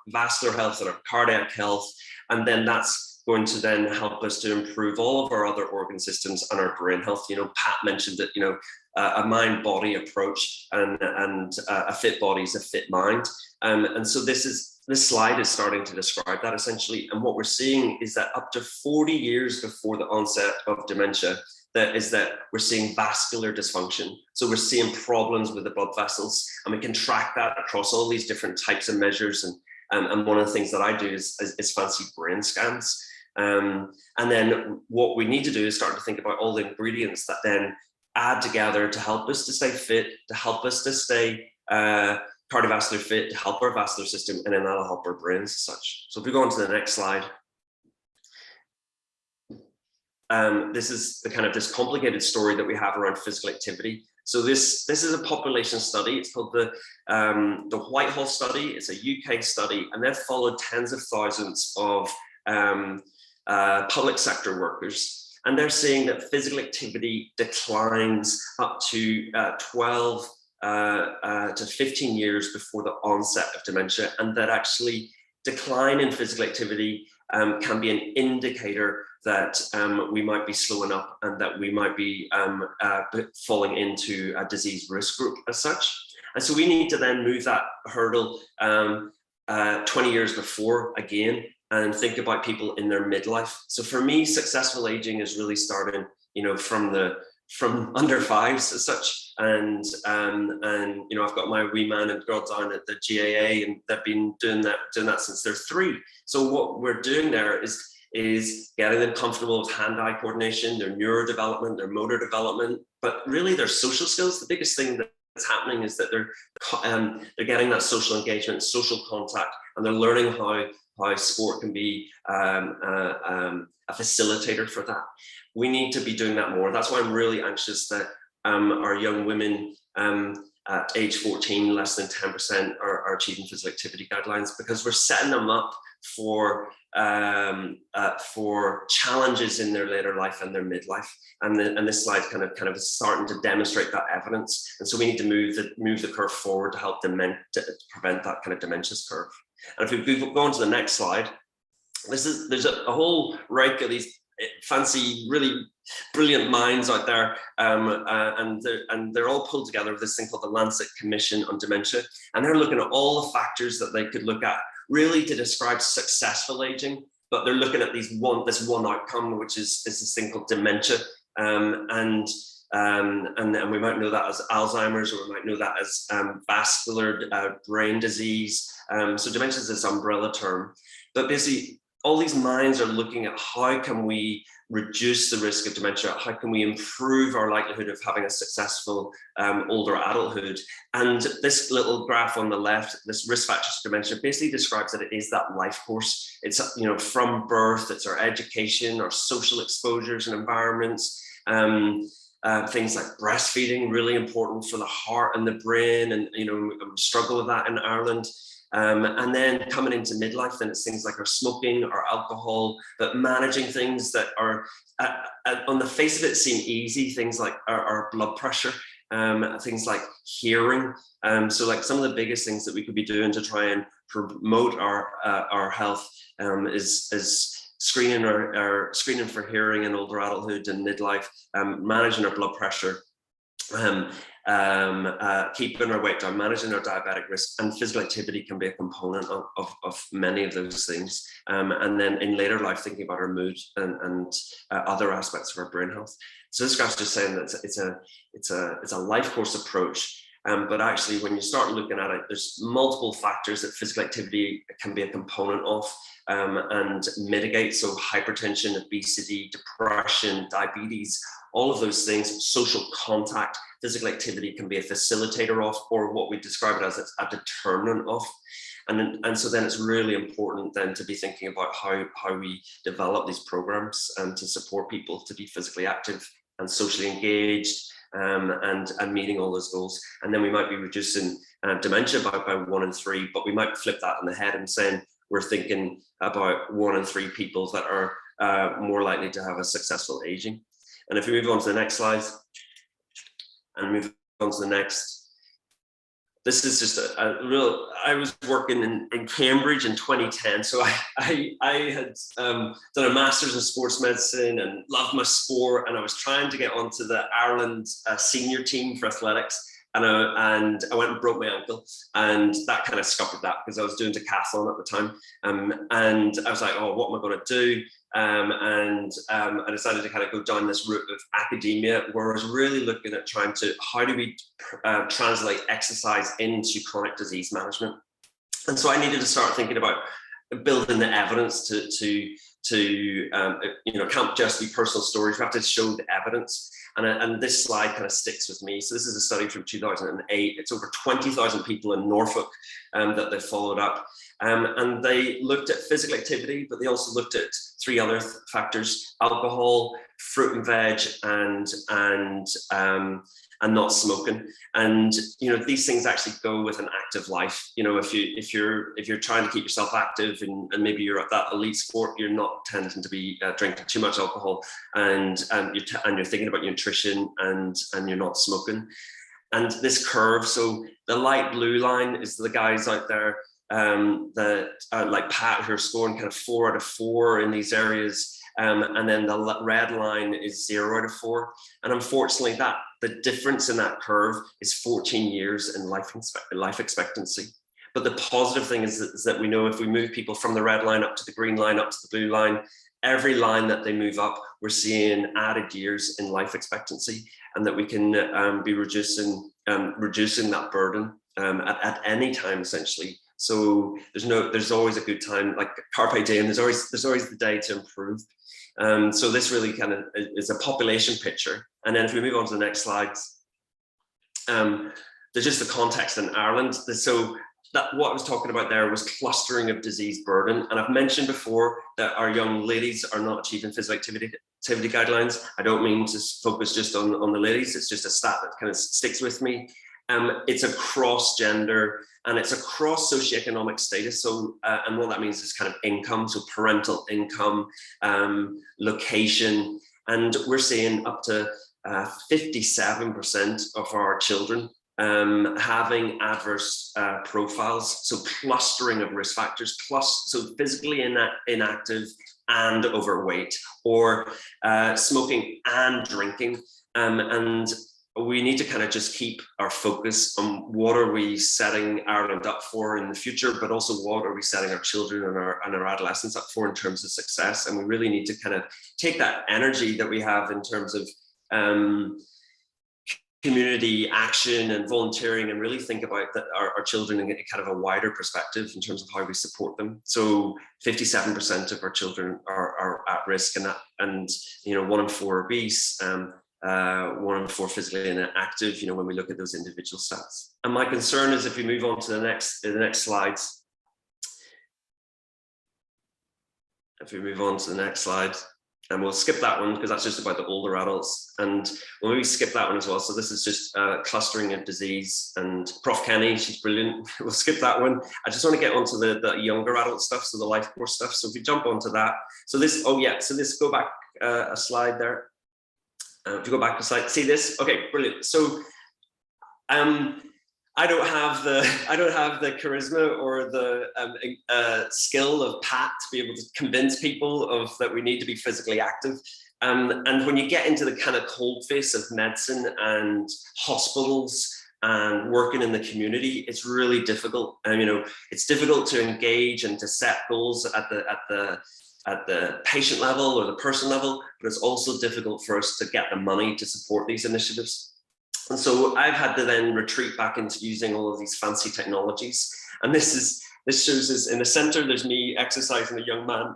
vascular health and our cardiac health, and then that's going to then help us to improve all of our other organ systems and our brain health. You know, Pat mentioned that, a mind-body approach, and a fit body is a fit mind. And so this slide is starting to describe that essentially. And what we're seeing is that up to 40 years before the onset of dementia, that we're seeing vascular dysfunction. So we're seeing problems with the blood vessels, and we can track that across all these different types of measures. And one of the things that I do is fancy brain scans. And then what we need to do is start to think about all the ingredients that then add together to help us to stay fit, to help us to stay cardiovascular fit, to help our vascular system, and then that'll help our brains as such. So if we go on to the next slide. This is the kind of this complicated story that we have around physical activity. So this is a population study. It's called the Whitehall study. It's a UK study, and they've followed tens of thousands of public sector workers. And they're seeing that physical activity declines up to 12 to 15 years before the onset of dementia, and that actually decline in physical activity can be an indicator that we might be slowing up and that we might be falling into a disease risk group as such. And so we need to then move that hurdle 20 years before again, and think about people in their midlife. So for me, successful aging is really starting, from under fives as such. And I've got my wee man and girl down at the GAA, and they've been doing that since they're 3. So what we're doing there is getting them comfortable with hand-eye coordination, their neurodevelopment, their motor development, but really their social skills. The biggest thing that's happening is that they're getting that social engagement, social contact, and they're learning how sport can be a facilitator for that. We need to be doing that more. That's why I'm really anxious that our young women at age 14, less than 10% are achieving physical activity guidelines, because we're setting them up for challenges in their later life and their midlife. And this slide kind of is starting to demonstrate that evidence. And so we need to move the curve forward to help to prevent that kind of dementia curve. And if we go on to the next slide, there's a whole rake of these fancy, really brilliant minds out there, and they're all pulled together with this thing called the Lancet Commission on Dementia, and they're looking at all the factors that they could look at really to describe successful aging, but they're looking at this one outcome, which is this thing called dementia, and and we might know that as Alzheimer's, or we might know that as vascular brain disease. So dementia is this umbrella term, but basically all these minds are looking at how can we reduce the risk of dementia, how can we improve our likelihood of having a successful older adulthood. And this little graph on the left, this risk factors for dementia, basically describes that it is that life course. It's, you know, from birth, it's our education, our social exposures and environments, things like breastfeeding, really important for the heart and the brain, and, you know, we struggle with that in Ireland. And then coming into midlife, then it's things like our smoking, our alcohol, but managing things that are on the face of it seem easy, things like our blood pressure, things like hearing. So like some of the biggest things that we could be doing to try and promote our health is screening screening for hearing in older adulthood and midlife, managing our blood pressure, keeping our weight down, managing our diabetic risk, and physical activity can be a component of many of those things. And then in later life, thinking about our mood and other aspects of our brain health. So this graph's just saying that it's a life course approach. But actually, when you start looking at it, there's multiple factors that physical activity can be a component of and mitigate. So hypertension, obesity, depression, diabetes, all of those things, social contact, physical activity can be a facilitator of, or what we describe it as a determinant of. And so then it's really important then to be thinking about how we develop these programs to support people to be physically active and socially engaged, and meeting all those goals. And then we might be reducing dementia by 1 in 3, but we might flip that on the head and saying we're thinking about 1 in 3 people that are more likely to have a successful aging. And if we move on to the next slide and move on to the next, this is just a real, I was working in Cambridge in 2010. So I had done a master's in sports medicine and loved my sport. And I was trying to get onto the Ireland senior team for athletics. And I went and broke my ankle, and that kind of scuppered that because I was doing decathlon at the time. And I was like, oh, what am I going to do? I decided to kind of go down this route of academia, where I was really looking at trying to, how do we translate exercise into chronic disease management? And so I needed to start thinking about building the evidence to you know, can't just be personal stories. We have to show the evidence. And this slide kind of sticks with me. So this is a study from 2008. It's over 20,000 people in Norfolk that they followed up. And they looked at physical activity, but they also looked at 3 other factors: alcohol, fruit and veg, and not smoking. And you know, these things actually go with an active life. You know, if you're trying to keep yourself active and maybe you're at that elite sport, you're not tending to be drinking too much alcohol, and you're thinking about your nutrition, and you're not smoking. And this curve, so the light blue line is the guys out there that like Pat, who are scoring kind of 4 out of 4 in these areas. And then the red line is 0 out of 4. And unfortunately, the difference in that curve is 14 years in life expectancy. But the positive thing is that we know if we move people from the red line up to the green line, up to the blue line, every line that they move up, we're seeing added years in life expectancy, and that we can be reducing that burden at any time, essentially. So there's always a good time, like carpe diem. There's always the day to improve. So this really kind of is a population picture. And then if we move on to the next slides, there's just the context in Ireland. So that what I was talking about there was clustering of disease burden. And I've mentioned before that our young ladies are not achieving physical activity guidelines. I don't mean to focus just on the ladies. It's just a stat that kind of sticks with me. It's across gender and it's across socioeconomic status. So, and what that means is kind of income, so parental income, location, and we're seeing up to 57% of our children having adverse profiles. So clustering of risk factors, so physically inactive and overweight, or smoking and drinking, and we need to kind of just keep our focus on what are we setting Ireland up for in the future, but also what are we setting our children and our adolescents up for in terms of success. And we really need to kind of take that energy that we have in terms of community action and volunteering, and really think about that our children in kind of a wider perspective in terms of how we support them. So 57% of our children are at risk, and you know, 1 in 4 obese, 1 in 4 physically inactive, you know, when we look at those individual stats. And my concern is, if we move on to the next slides, if we move on to the next slide, and we'll skip that one because that's just about the older adults. And we'll maybe skip that one as well. So this is just clustering of disease, and Prof. Kenny, she's brilliant. We'll skip that one. I just want to get onto the younger adult stuff, so the life course stuff. So if we jump onto that. So this, oh yeah, so this, go back a slide there. If you go back a slide, see this? Okay, brilliant. So I don't have the charisma or the skill of Pat to be able to convince people that we need to be physically active. And when you get into the kind of cold face of medicine and hospitals and working in the community, it's really difficult. And you know, it's difficult to engage and to set goals at the patient level or the person level, but it's also difficult for us to get the money to support these initiatives. And so I've had to then retreat back into using all of these fancy technologies. And this shows us in the center, there's me exercising a young man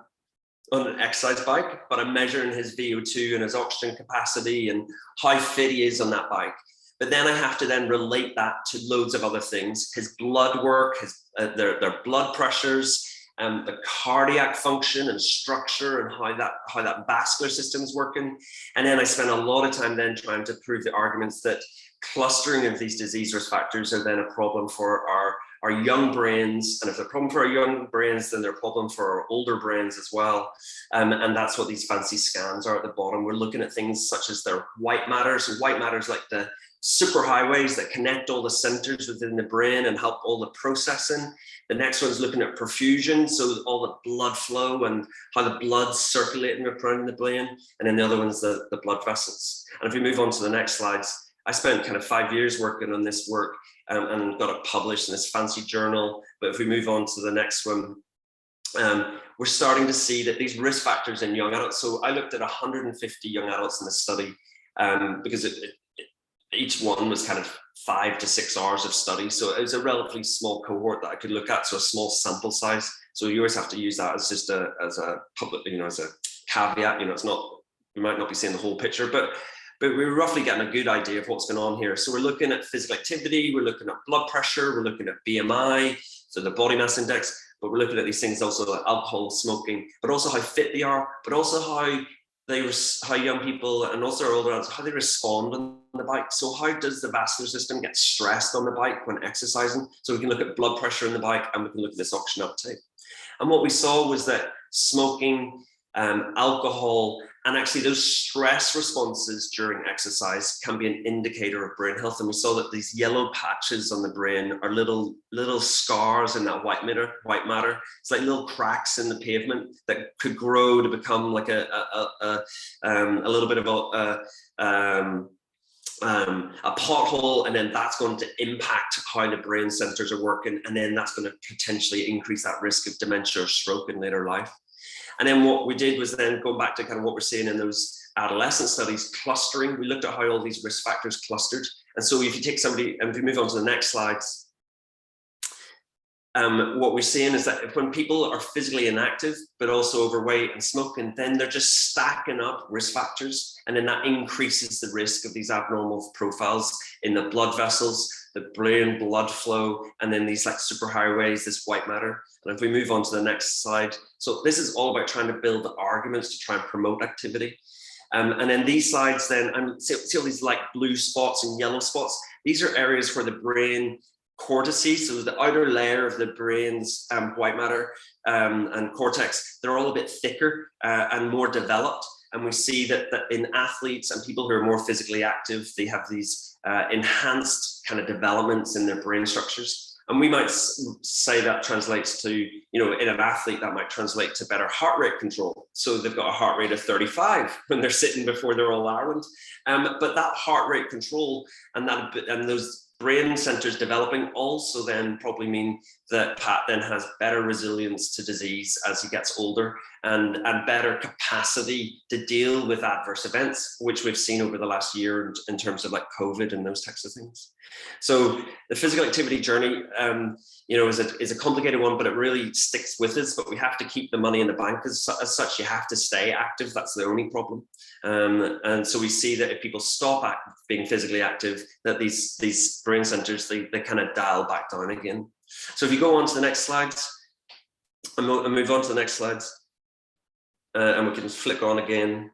on an exercise bike, but I'm measuring his VO2 and his oxygen capacity and how fit he is on that bike. But then I have to then relate that to loads of other things: his blood work, their blood pressures, the cardiac function and structure, and how that vascular system is working. And then I spend a lot of time then trying to prove the arguments that clustering of these disease risk factors are then a problem for our young brains. And if they're a problem for our young brains, then they're a problem for our older brains as well. And that's what these fancy scans are at the bottom. We're looking at things such as their white matter. So white matter is like the superhighways that connect all the centers within the brain and help all the processing. The next one's looking at perfusion, so all the blood flow and how the blood's circulating around the brain. And then the other one's the blood vessels. And if we move on to the next slides, I spent kind of 5 years working on this work and got it published in this fancy journal. But if we move on to the next one, we're starting to see that these risk factors in young adults. So I looked at 150 young adults in this study because each one was kind of 5 to 6 hours of study. So it was a relatively small cohort that I could look at, so a small sample size. So you always have to use that as just as a public, you know, as a caveat. You know, it's not, you might not be seeing the whole picture, but we're roughly getting a good idea of what's going on here. So we're looking at physical activity, we're looking at blood pressure, we're looking at BMI, so the body mass index, but we're looking at these things also like alcohol, smoking, but also how fit they are, but also how young people and also older adults, how they respond on the bike. So how does the vascular system get stressed on the bike when exercising? So we can look at blood pressure in the bike, and we can look at this oxygen uptake. And what we saw was that smoking, alcohol, and actually those stress responses during exercise can be an indicator of brain health. And we saw that these yellow patches on the brain are little scars in that white matter. It's like little cracks in the pavement that could grow to become like a little bit of a pothole, and then that's going to impact how the brain centers are working, and then that's going to potentially increase that risk of dementia or stroke in later life. And then what we did was then go back to kind of what we're seeing in those adolescent studies, clustering. We looked at how all these risk factors clustered. And so if you take somebody, and if we move on to the next slides, what we're seeing is that when people are physically inactive, but also overweight and smoking, then they're just stacking up risk factors. And then that increases the risk of these abnormal profiles in the blood vessels, the brain blood flow, and then these like superhighways, this white matter. And if we move on to the next slide, so this is all about trying to build the arguments to try and promote activity. And then these slides then, see all these like blue spots and yellow spots. These are areas where the brain cortices, so the outer layer of the brain's white matter and cortex, they're all a bit thicker and more developed. And we see that in athletes and people who are more physically active, they have these enhanced kind of developments in their brain structures. And we might say that translates to, you know, in an athlete, that might translate to better heart rate control. So they've got a heart rate of 35 when they're sitting before they're All Ireland. But that heart rate control and those brain centers developing also then probably mean that Pat then has better resilience to disease as he gets older, and better capacity to deal with adverse events, which we've seen over the last year in terms of like COVID and those types of things. So the physical activity journey, is a complicated one, but it really sticks with us. But we have to keep the money in the bank as such. You have to stay active. That's the only problem. And so we see that if people stop being physically active, that these brain centers, they kind of dial back down again. So if you go on to the next slides, and move on to the next slides, and we can flick on again.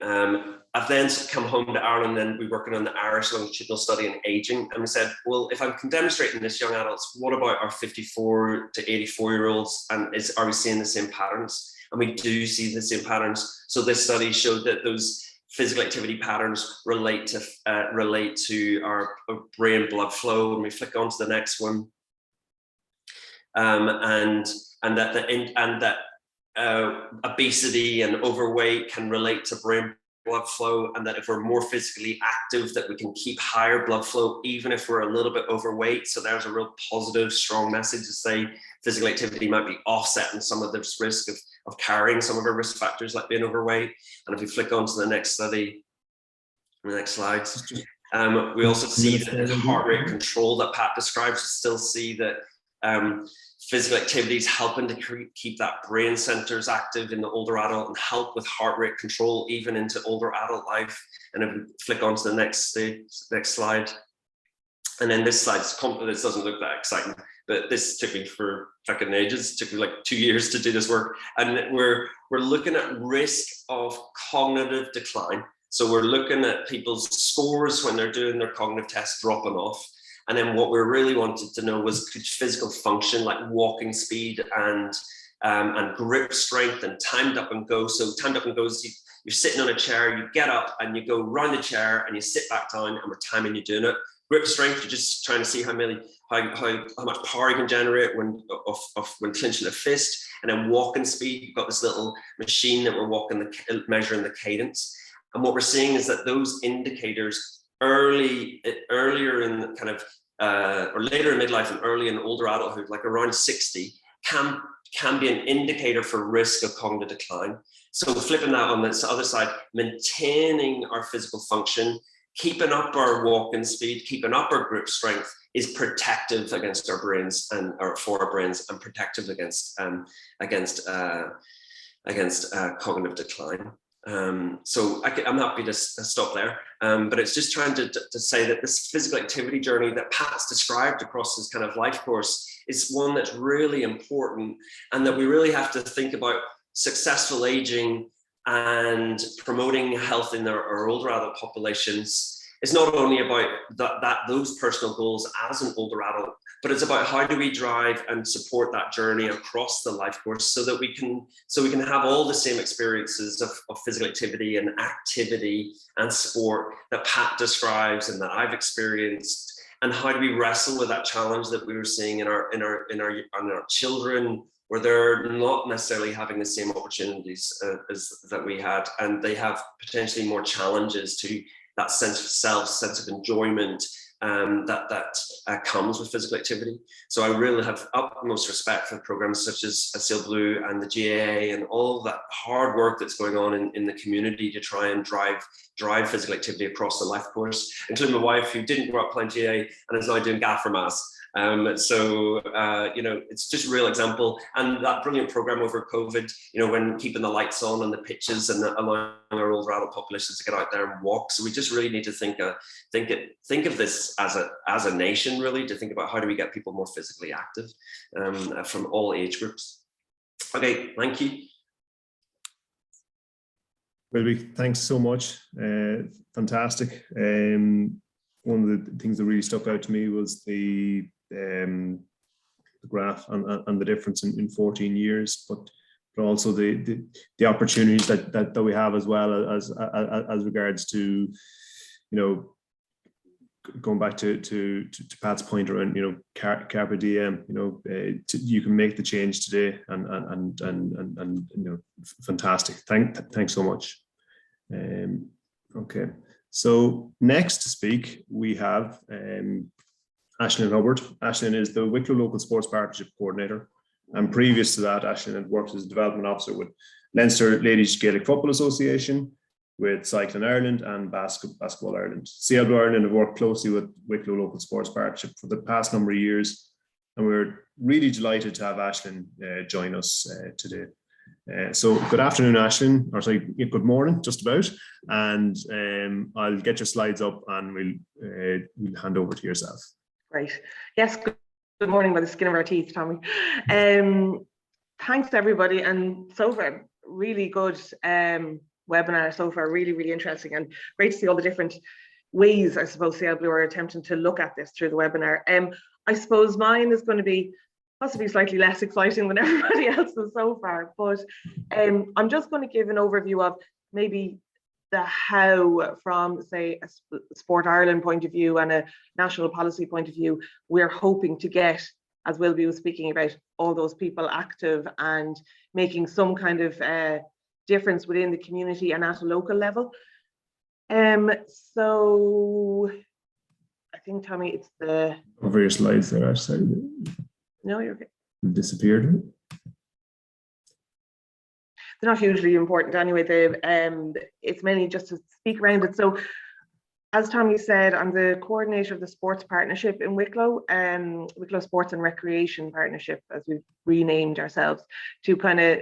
I've then come home to Ireland, and we're working on the Irish longitudinal study on aging. And we said, well, if I can demonstrate in this young adults, what about our 54 to 84-year-olds? And are we seeing the same patterns? And we do see the same patterns. So this study showed that those physical activity patterns relate to our brain blood flow. And we flick on to the next one. And that obesity and overweight can relate to brain blood flow, and that if we're more physically active, that we can keep higher blood flow even if we're a little bit overweight. So there's a real positive, strong message to say physical activity might be offsetting some of this risk of carrying some of our risk factors like being overweight. And if we flick on to the next study, the next slides, we also see that the heart rate control that Pat describes, we still see that physical activity is helping to keep that brain centers active in the older adult and help with heart rate control even into older adult life. And if we flick on to the next slide, and then this slide, this doesn't look that exciting, but this took me for fucking ages. It took me like 2 years to do this work. And we're looking at risk of cognitive decline. So we're looking at people's scores when they're doing their cognitive tests dropping off. And then what we really wanted to know was could physical function like walking speed and grip strength and timed up and go. So timed up and go is you're sitting on a chair, you get up and you go round the chair and you sit back down, and we're timing you doing it. Grip strength, you're just trying to see how much power you can generate when clenching a fist. And then walking speed, you've got this little machine that we're measuring the cadence. And what we're seeing is that those indicators earlier in kind of or later in midlife and early in older adulthood, like around 60, can be an indicator for risk of cognitive decline. So flipping that on this other side, maintaining our physical function, keeping up our walking speed, keeping up our grip strength is protective against our brains or for our brains, and protective against cognitive decline. So I'm happy to stop there, but it's just trying to say that this physical activity journey that Pat's described across his kind of life course is one that's really important, and that we really have to think about successful aging and promoting health in our older adult populations. It's not only about those personal goals as an older adult, but it's about how do we drive and support that journey across the life course so that we can have all the same experiences of physical activity and sport that Pat describes and that I've experienced. And how do we wrestle with that challenge that we were seeing in our children, where they're not necessarily having the same opportunities as that we had, and they have potentially more challenges to that sense of self, sense of enjoyment that comes with physical activity. So I really have utmost respect for programs such as Siel, Bleu and the GAA and all that hard work that's going on in the community to try and drive physical activity across the life course, including my wife, who didn't grow up playing GAA and is now doing Gaffer Mass. It's just a real example. And that brilliant program over COVID, when keeping the lights on and the pitches and allowing our older adult populations to get out there and walk. So we just really need to think of this as a nation, really, to think about how do we get people more physically active from all age groups. Okay, thank you. Well, thanks so much. Fantastic. One of the things that really stuck out to me was the graph and the difference in 14 years, but also the opportunities that we have as well as regards to, going back to Pat's point around, carpe diem, you can make the change today, and fantastic. Thanks so much. Okay, so next to speak, we have Aisling Hubbard. Aisling is the Wicklow Local Sports Partnership Coordinator. And previous to that, Aisling had worked as a development officer with Leinster Ladies Gaelic Football Association, with Cycling Ireland and Basketball Ireland. Siel Ireland have worked closely with Wicklow Local Sports Partnership for the past number of years. And we're really delighted to have Aisling join us today. So good afternoon, Aisling, or sorry, good morning, just about. And I'll get your slides up and we'll hand over to yourself. Great. Yes, good morning by the skin of our teeth, Tommy. Thanks to everybody, and so far, really good webinar so far, really, really interesting, and great to see all the different ways, I suppose, Siel Bleu are attempting to look at this through the webinar. I suppose mine is going to be possibly slightly less exciting than everybody else's so far, but I'm just going to give an overview of maybe the how from, say, a Sport Ireland point of view and a national policy point of view. We're hoping to get, as Wilby was speaking about, all those people active and making some kind of difference within the community and at a local level. So I think, Tommy, it's the... Over your slides there, sorry. No, you're okay. Disappeared. They're not hugely important anyway. It's mainly just to speak around it. So as Tommy said, I'm the coordinator of the sports partnership in Wicklow, Wicklow Sports and Recreation Partnership, as we've renamed ourselves, to kind of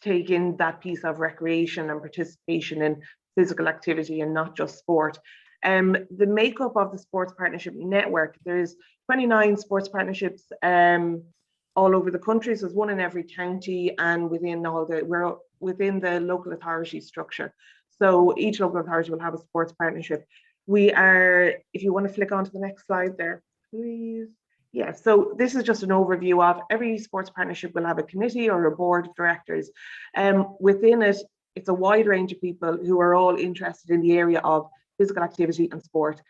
take in that piece of recreation and participation in physical activity and not just sport. The makeup of the sports partnership network, there's 29 sports partnerships all over the country. So there's one in every county, and we're within the local authority structure. So each local authority will have a sports partnership. We are, if you want to flick on to the next slide there, please. Yeah, so this is just an overview of every sports partnership will have a committee or a board of directors. Within it, it's a wide range of people who are all interested in the area of physical activity and sport.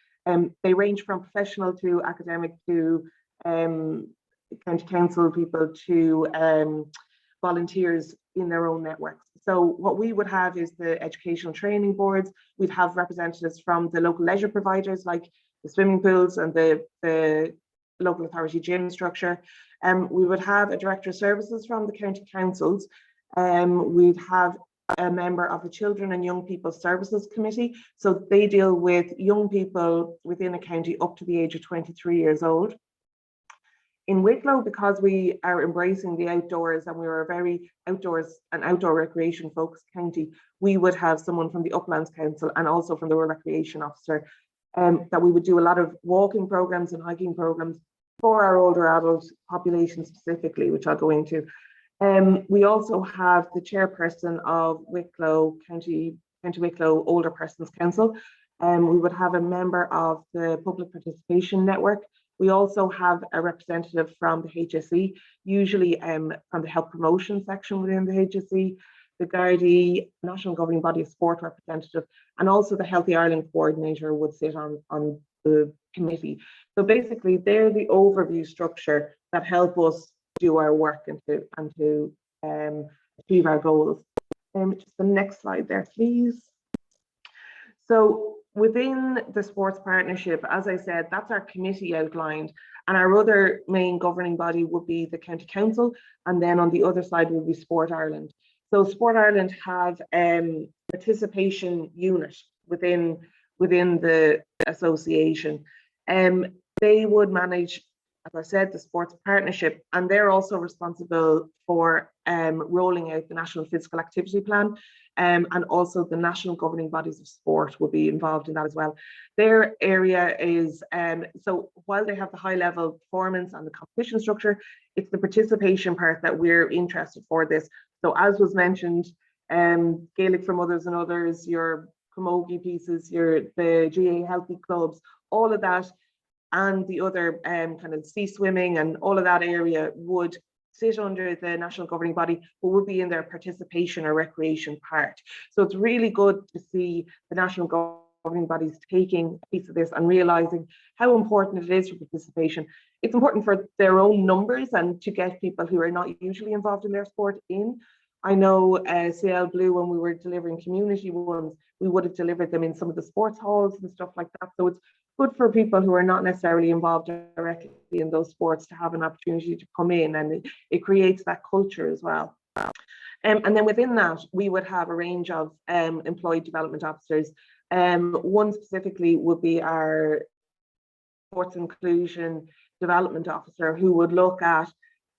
They range from professional to academic to county council people to volunteers in their own networks. So what we would have is the educational training boards. We'd have representatives from the local leisure providers like the swimming pools and the local authority gym structure. We would have a director of services from the county councils. We'd have a member of the Children and Young People Services Committee. So they deal with young people within a county up to the age of 23 years old. In Wicklow, because we are embracing the outdoors and we are a very outdoor recreation focused county, we would have someone from the Uplands Council and also from the Rural Recreation Officer, that we would do a lot of walking programs and hiking programs for our older adult population specifically, which I'll go into. We also have the chairperson of Wicklow County Wicklow Older Persons Council. We would have a member of the Public Participation Network. We also have a representative from the HSE, usually from the health promotion section within the HSE, the Gardaí, National Governing Body of Sport representative, and also the Healthy Ireland coordinator would sit on the committee. So basically, they're the overview structure that help us do our work and to achieve our goals. Just the next slide there, please. So within the sports partnership, as I said, that's our committee outlined, and our other main governing body would be the county council, and then on the other side would be Sport Ireland. So Sport Ireland have participation unit within the association. They would manage, as I said, the sports partnership, and they're also responsible for rolling out the National Physical Activity Plan, and also the national governing bodies of sport will be involved in that as well. Their area is, so while they have the high level performance and the competition structure, it's the participation part that we're interested for this. So as was mentioned, Gaelic for Mothers and Others, your camogie pieces, the GA Healthy Clubs, all of that, and the other kind of sea swimming and all of that area would sit under the national governing body, but would be in their participation or recreation part. So it's really good to see the national governing bodies taking a piece of this and realizing how important it is for participation. It's important for their own numbers and to get people who are not usually involved in their sport in, I know Siel Bleu, when we were delivering community ones, we would have delivered them in some of the sports halls and stuff like that. So it's good for people who are not necessarily involved directly in those sports to have an opportunity to come in, and it creates that culture as well. And then within that, we would have a range of employee development officers. One specifically would be our sports inclusion development officer, who would look at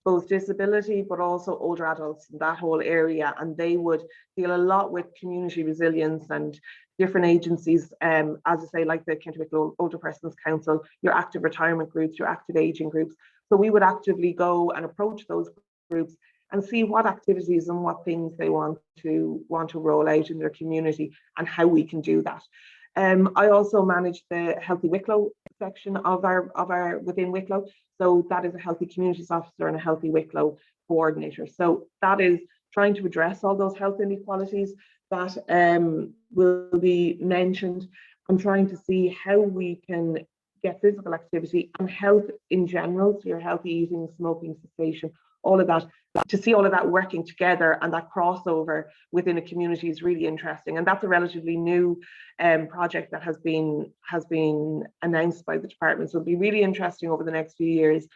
both disability but also older adults in that whole area, and they would deal a lot with community resilience and different agencies, as I say, like the County Wicklow Older Persons Council, your active retirement groups, your active aging groups. So we would actively go and approach those groups and see what activities and what things they want to roll out in their community and how we can do that. I also manage the Healthy Wicklow section of our within Wicklow. So that is a Healthy Communities Officer and a Healthy Wicklow coordinator. So that is trying to address all those health inequalities that will be mentioned, and trying to see how we can get physical activity and health in general, so your healthy eating, smoking cessation, all of that, to see all of that working together, and that crossover within a community is really interesting. And that's a relatively new project that has been announced by the department. So it'll be really interesting over the next few years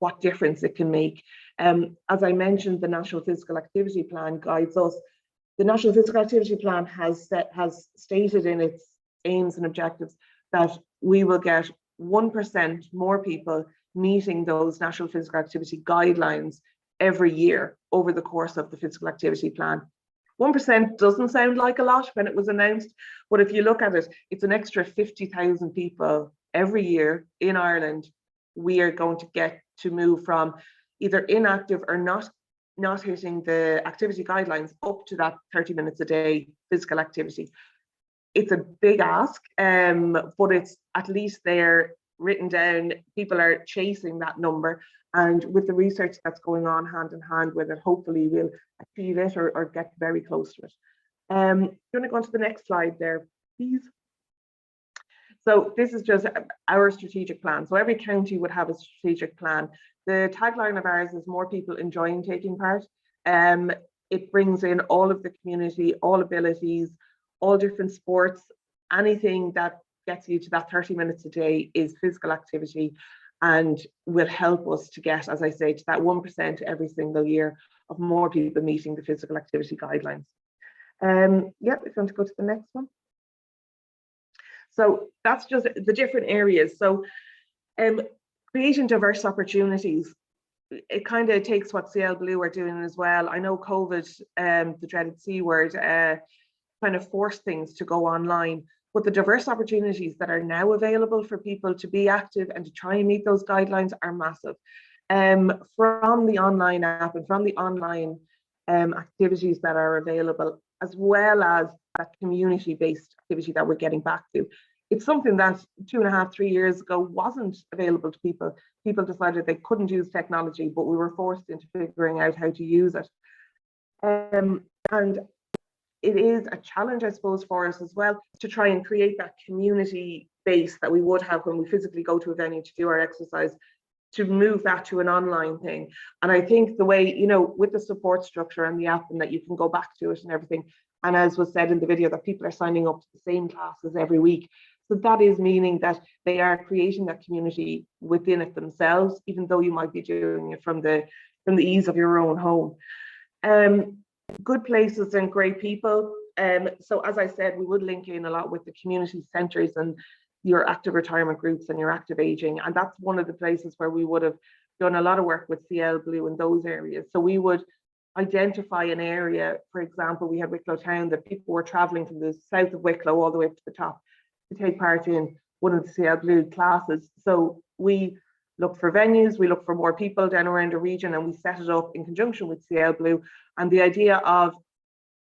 what difference it can make. As I mentioned, the National Physical Activity Plan guides us. The National Physical Activity Plan has stated in its aims and objectives that we will get 1% more people meeting those National Physical Activity guidelines every year over the course of the physical activity plan. 1% doesn't sound like a lot when it was announced, but if you look at it, it's an extra 50,000 people every year in Ireland. We are going to get to move from either inactive or not hitting the activity guidelines up to that 30 minutes a day physical activity. It's a big ask, but it's at least there written down. People are chasing that number, and with the research that's going on hand in hand with it, hopefully we'll achieve it or get very close to it. Do you want to go on to the next slide there, please? So this is just our strategic plan. So every county would have a strategic plan. The tagline of ours is more people enjoying taking part. It brings in all of the community, all abilities, all different sports. Anything that gets you to that 30 minutes a day is physical activity, and will help us to get, as I say, to that 1% every single year of more people meeting the physical activity guidelines. Yeah, if you want to go to the next one. So that's just the different areas. So creating diverse opportunities, it kind of takes what Siel Bleu are doing as well. I know COVID, the dreaded C word, kind of forced things to go online, but the diverse opportunities that are now available for people to be active and to try and meet those guidelines are massive. From the online app and from the online activities that are available, as well as that community-based activity that we're getting back to. It's something that 2.5, 3 years ago wasn't available to people. People decided they couldn't use technology, but we were forced into figuring out how to use it. And it is a challenge, I suppose, for us as well to try and create that community base that we would have when we physically go to a venue to do our exercise, to move that to an online thing. And I think the way, you know, with the support structure and the app, and that you can go back to it and everything, and as was said in the video, that people are signing up to the same classes every week. So that is meaning that they are creating that community within it themselves, even though you might be doing it from the ease of your own home. Good places and great people. So as I said, we would link in a lot with the community centres and your active retirement groups and your active aging. And that's one of the places where we would have done a lot of work with Siel Bleu in those areas. So we would identify an area, for example, we had Wicklow Town, that people were travelling from the south of Wicklow all the way up to the top to take part in one of the Siel Bleu classes. So we look for venues, we look for more people down around the region, and we set it up in conjunction with Siel Bleu. And the idea of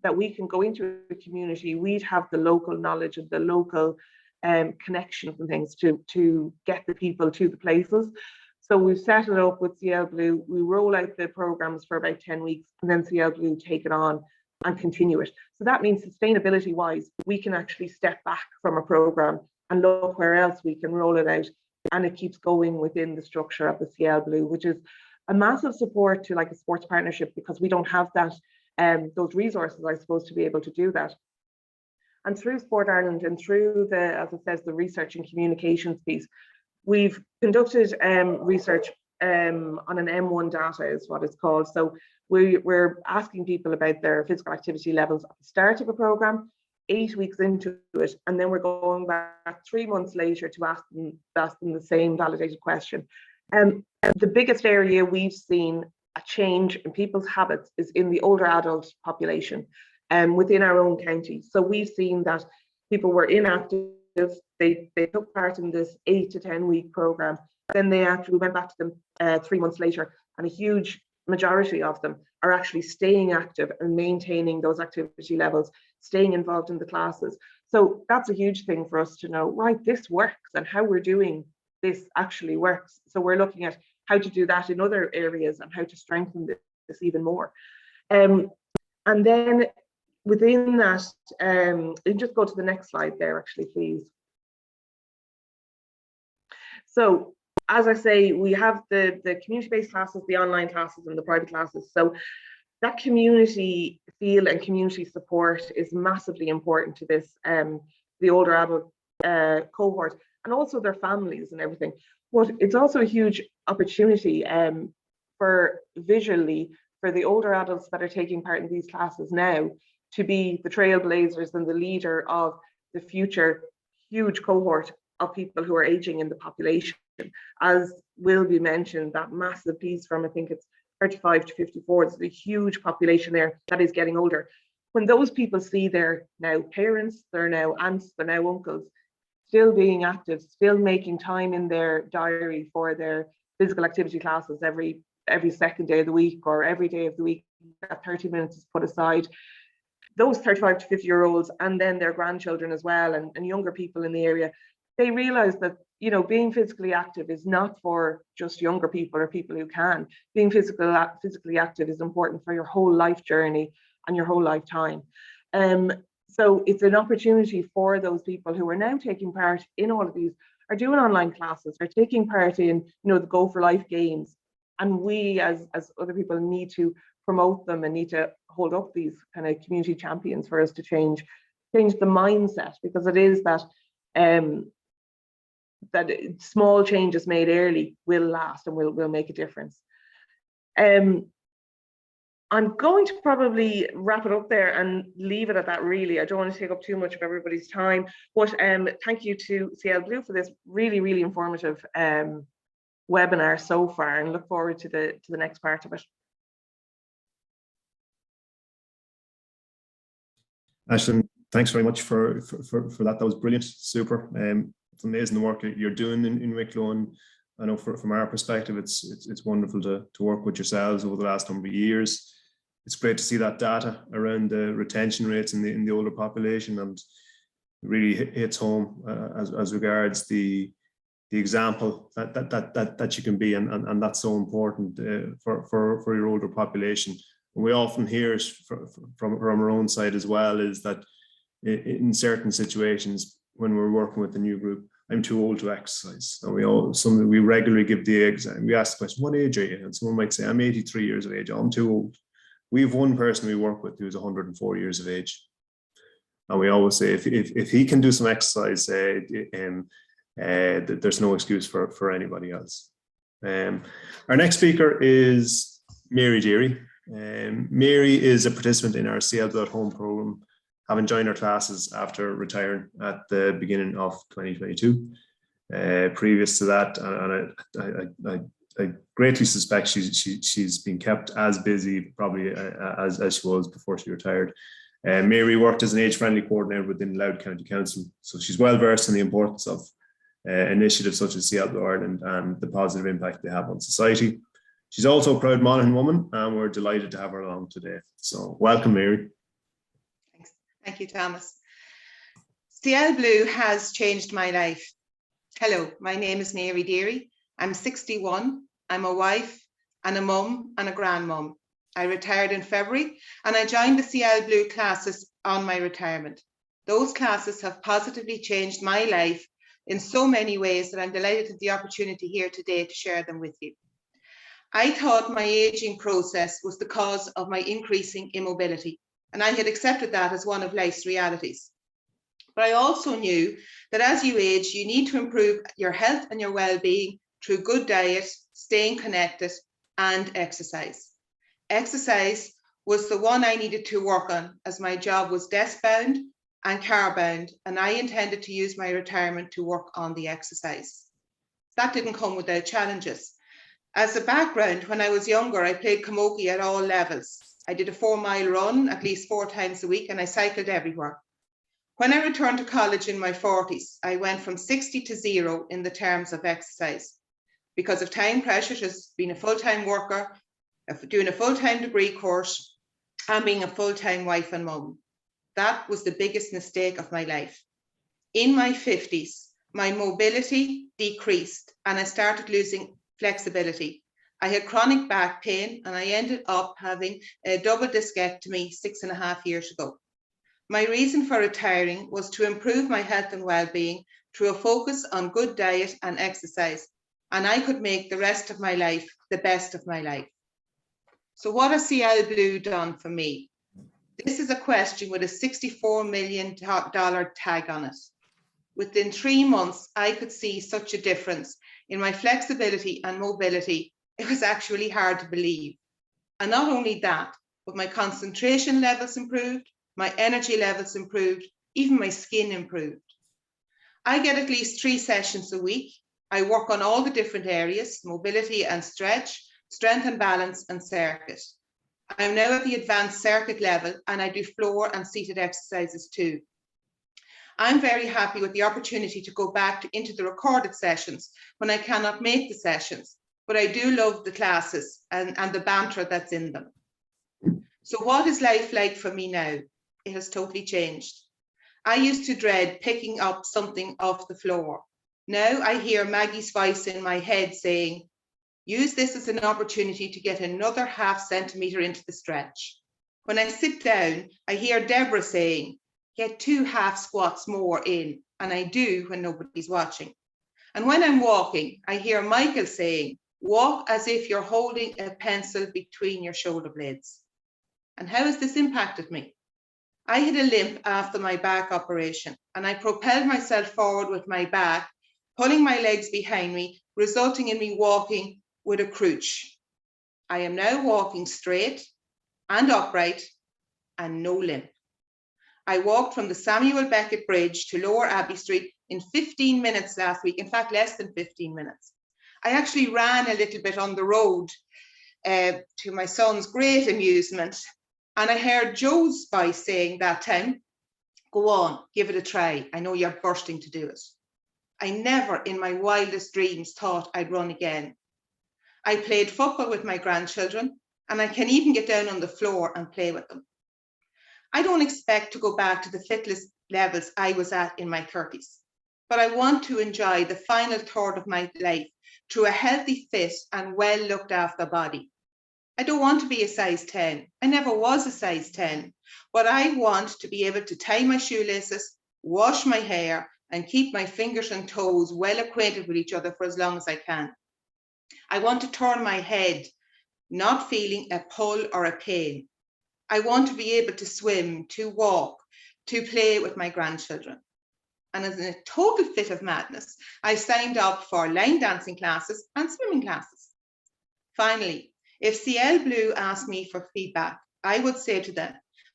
that we can go into a community, we'd have the local knowledge and the local connections and things to get the people to the places. So we've set it up with Siel Bleu. We roll out the programs for about 10 weeks, and then Siel Bleu take it on and continue it. So that means sustainability wise, we can actually step back from a program and look where else we can roll it out. And it keeps going within the structure of the Siel Bleu, which is a massive support to like a sports partnership, because we don't have that those resources, I suppose, to be able to do that. And through Sport Ireland and through the, as it says, the research and communications piece, we've conducted research on an M1 data is what it's called. So we're asking people about their physical activity levels at the start of a program, 8 weeks into it, and then we're going back 3 months later to ask them the same validated question. The biggest area we've seen a change in people's habits is in the older adult population within our own county. So we've seen that people were inactive, they took part in this 8 to 10 week program, then they actually went back to them 3 months later, and a huge majority of them are actually staying active and maintaining those activity levels, staying involved in the classes. So that's a huge thing for us to know, right, this works, and how we're doing this actually works. So we're looking at how to do that in other areas and how to strengthen this even more. And then within that, you just go to the next slide there, actually, please. So as I say, we have the community-based classes, the online classes, and the private classes. So that community feel and community support is massively important to this, the older adult cohort, and also their families and everything. But it's also a huge opportunity for visually for the older adults that are taking part in these classes now to be the trailblazers and the leader of the future huge cohort of people who are aging in the population. As will be mentioned, that massive piece from, I think it's 35 to 54, there's a huge population there that is getting older. When those people see their now parents, they're now aunts, they're now uncles, still being active, still making time in their diary for their physical activity classes every second day of the week or every day of the week, that 30 minutes is put aside. Those 35 to 50-year-olds and then their grandchildren as well, and younger people in the area, they realize that, you know, being physically active is not for just younger people or people who can. Being physically active is important for your whole life journey and your whole lifetime. So it's an opportunity for those people who are now taking part in all of these, are doing online classes, are taking part in, you know, the Go for Life games. And we as other people need to promote them and need to hold up these kind of community champions for us to change the mindset, because it is that that small changes made early will last and will make a difference. I'm going to probably wrap it up there and leave it at that, really. I don't want to take up too much of everybody's time, but thank you to Siel Bleu for this really, really informative webinar so far, and look forward to the next part of it. Aisling, thanks very much for that. That was brilliant, super. It's amazing the work you're doing in Wicklow, and I know from our perspective, it's wonderful to work with yourselves over the last number of years. It's great to see that data around the retention rates in the older population, and it really hits home as regards the example that you can be, and that's so important for your older population. And we often hear from our own side as well is that in certain situations when we're working with a new group, I'm too old to exercise. And we regularly give the exam. We ask the question, what age are you? And someone might say, I'm 83 years of age. Oh, I'm too old. We have one person we work with who's 104 years of age. And we always say, if he can do some exercise, there's no excuse for anybody else. Our next speaker is Mary Deary. Mary is a participant in our Siel Bleu at Home program, having joined our classes after retiring at the beginning of 2022. Previous to that, and I greatly suspect she's been kept as busy probably as she was before she retired. Mary worked as an age-friendly coordinator within Louth County Council, so she's well versed in the importance of initiatives such as Siel Bleu Ireland and the positive impact they have on society. She's also a proud Monaghan woman, and we're delighted to have her along today. So welcome, Mary. Thanks. Thank you, Thomas. Siel Bleu has changed my life. Hello, my name is Mary Deary. I'm 61. I'm a wife and a mum and a grandmum. I retired in February, and I joined the Siel Bleu classes on my retirement. Those classes have positively changed my life in so many ways that I'm delighted to have the opportunity here today to share them with you. I thought my aging process was the cause of my increasing immobility, and I had accepted that as one of life's realities. But I also knew that as you age, you need to improve your health and your well-being through good diet, staying connected, and exercise. Exercise was the one I needed to work on, as my job was desk-bound and car-bound, and I intended to use my retirement to work on the exercise. That didn't come without challenges. As a background, when I was younger, I played camogie at all levels. I did a 4-mile run at least 4 times a week, and I cycled everywhere. When I returned to college in my 40s, I went from 60 to 0 in the terms of exercise. Because of time pressures, as being a full-time worker, doing a full-time degree course, and being a full-time wife and mum. That was the biggest mistake of my life. In my 50s, my mobility decreased and I started losing flexibility. I had chronic back pain and I ended up having a double discectomy 6.5 years ago. My reason for retiring was to improve my health and well-being through a focus on good diet and exercise, and I could make the rest of my life the best of my life. So what has Siel Bleu done for me? This is a question with a $64 million tag on it. Within 3 months, I could see such a difference in my flexibility and mobility. It was actually hard to believe. And not only that, but my concentration levels improved, my energy levels improved, even my skin improved. I get at least 3 sessions a week. I work on all the different areas, mobility and stretch, strength and balance, and circuit. I'm now at the advanced circuit level and I do floor and seated exercises too. I'm very happy with the opportunity to go back into the recorded sessions when I cannot make the sessions, but I do love the classes and the banter that's in them. So what is life like for me now? It has totally changed. I used to dread picking up something off the floor. Now I hear Maggie's voice in my head saying, use this as an opportunity to get another ½ centimetre into the stretch. When I sit down, I hear Deborah saying, get 2 half squats more in, and I do when nobody's watching. And when I'm walking, I hear Michael saying, walk as if you're holding a pencil between your shoulder blades. And how has this impacted me? I had a limp after my back operation, and I propelled myself forward with my back, pulling my legs behind me, resulting in me walking with a crutch. I am now walking straight and upright and no limp. I walked from the Samuel Beckett Bridge to Lower Abbey Street in 15 minutes last week, in fact, less than 15 minutes. I actually ran a little bit on the road to my son's great amusement. And I heard Joe's voice saying that time, go on, give it a try. I know you're bursting to do it. I never in my wildest dreams thought I'd run again. I played football with my grandchildren, and I can even get down on the floor and play with them. I don't expect to go back to the fitness levels I was at in my 30s, but I want to enjoy the final third of my life through a healthy, fit and well looked after body. I don't want to be a size 10. I never was a size 10, but I want to be able to tie my shoelaces, wash my hair, and keep my fingers and toes well acquainted with each other for as long as I can. I want to turn my head, not feeling a pull or a pain. I want to be able to swim, to walk, to play with my grandchildren. And as in a total fit of madness, I signed up for line dancing classes and swimming classes. Finally, if Siel Bleu asked me for feedback, I would say to them,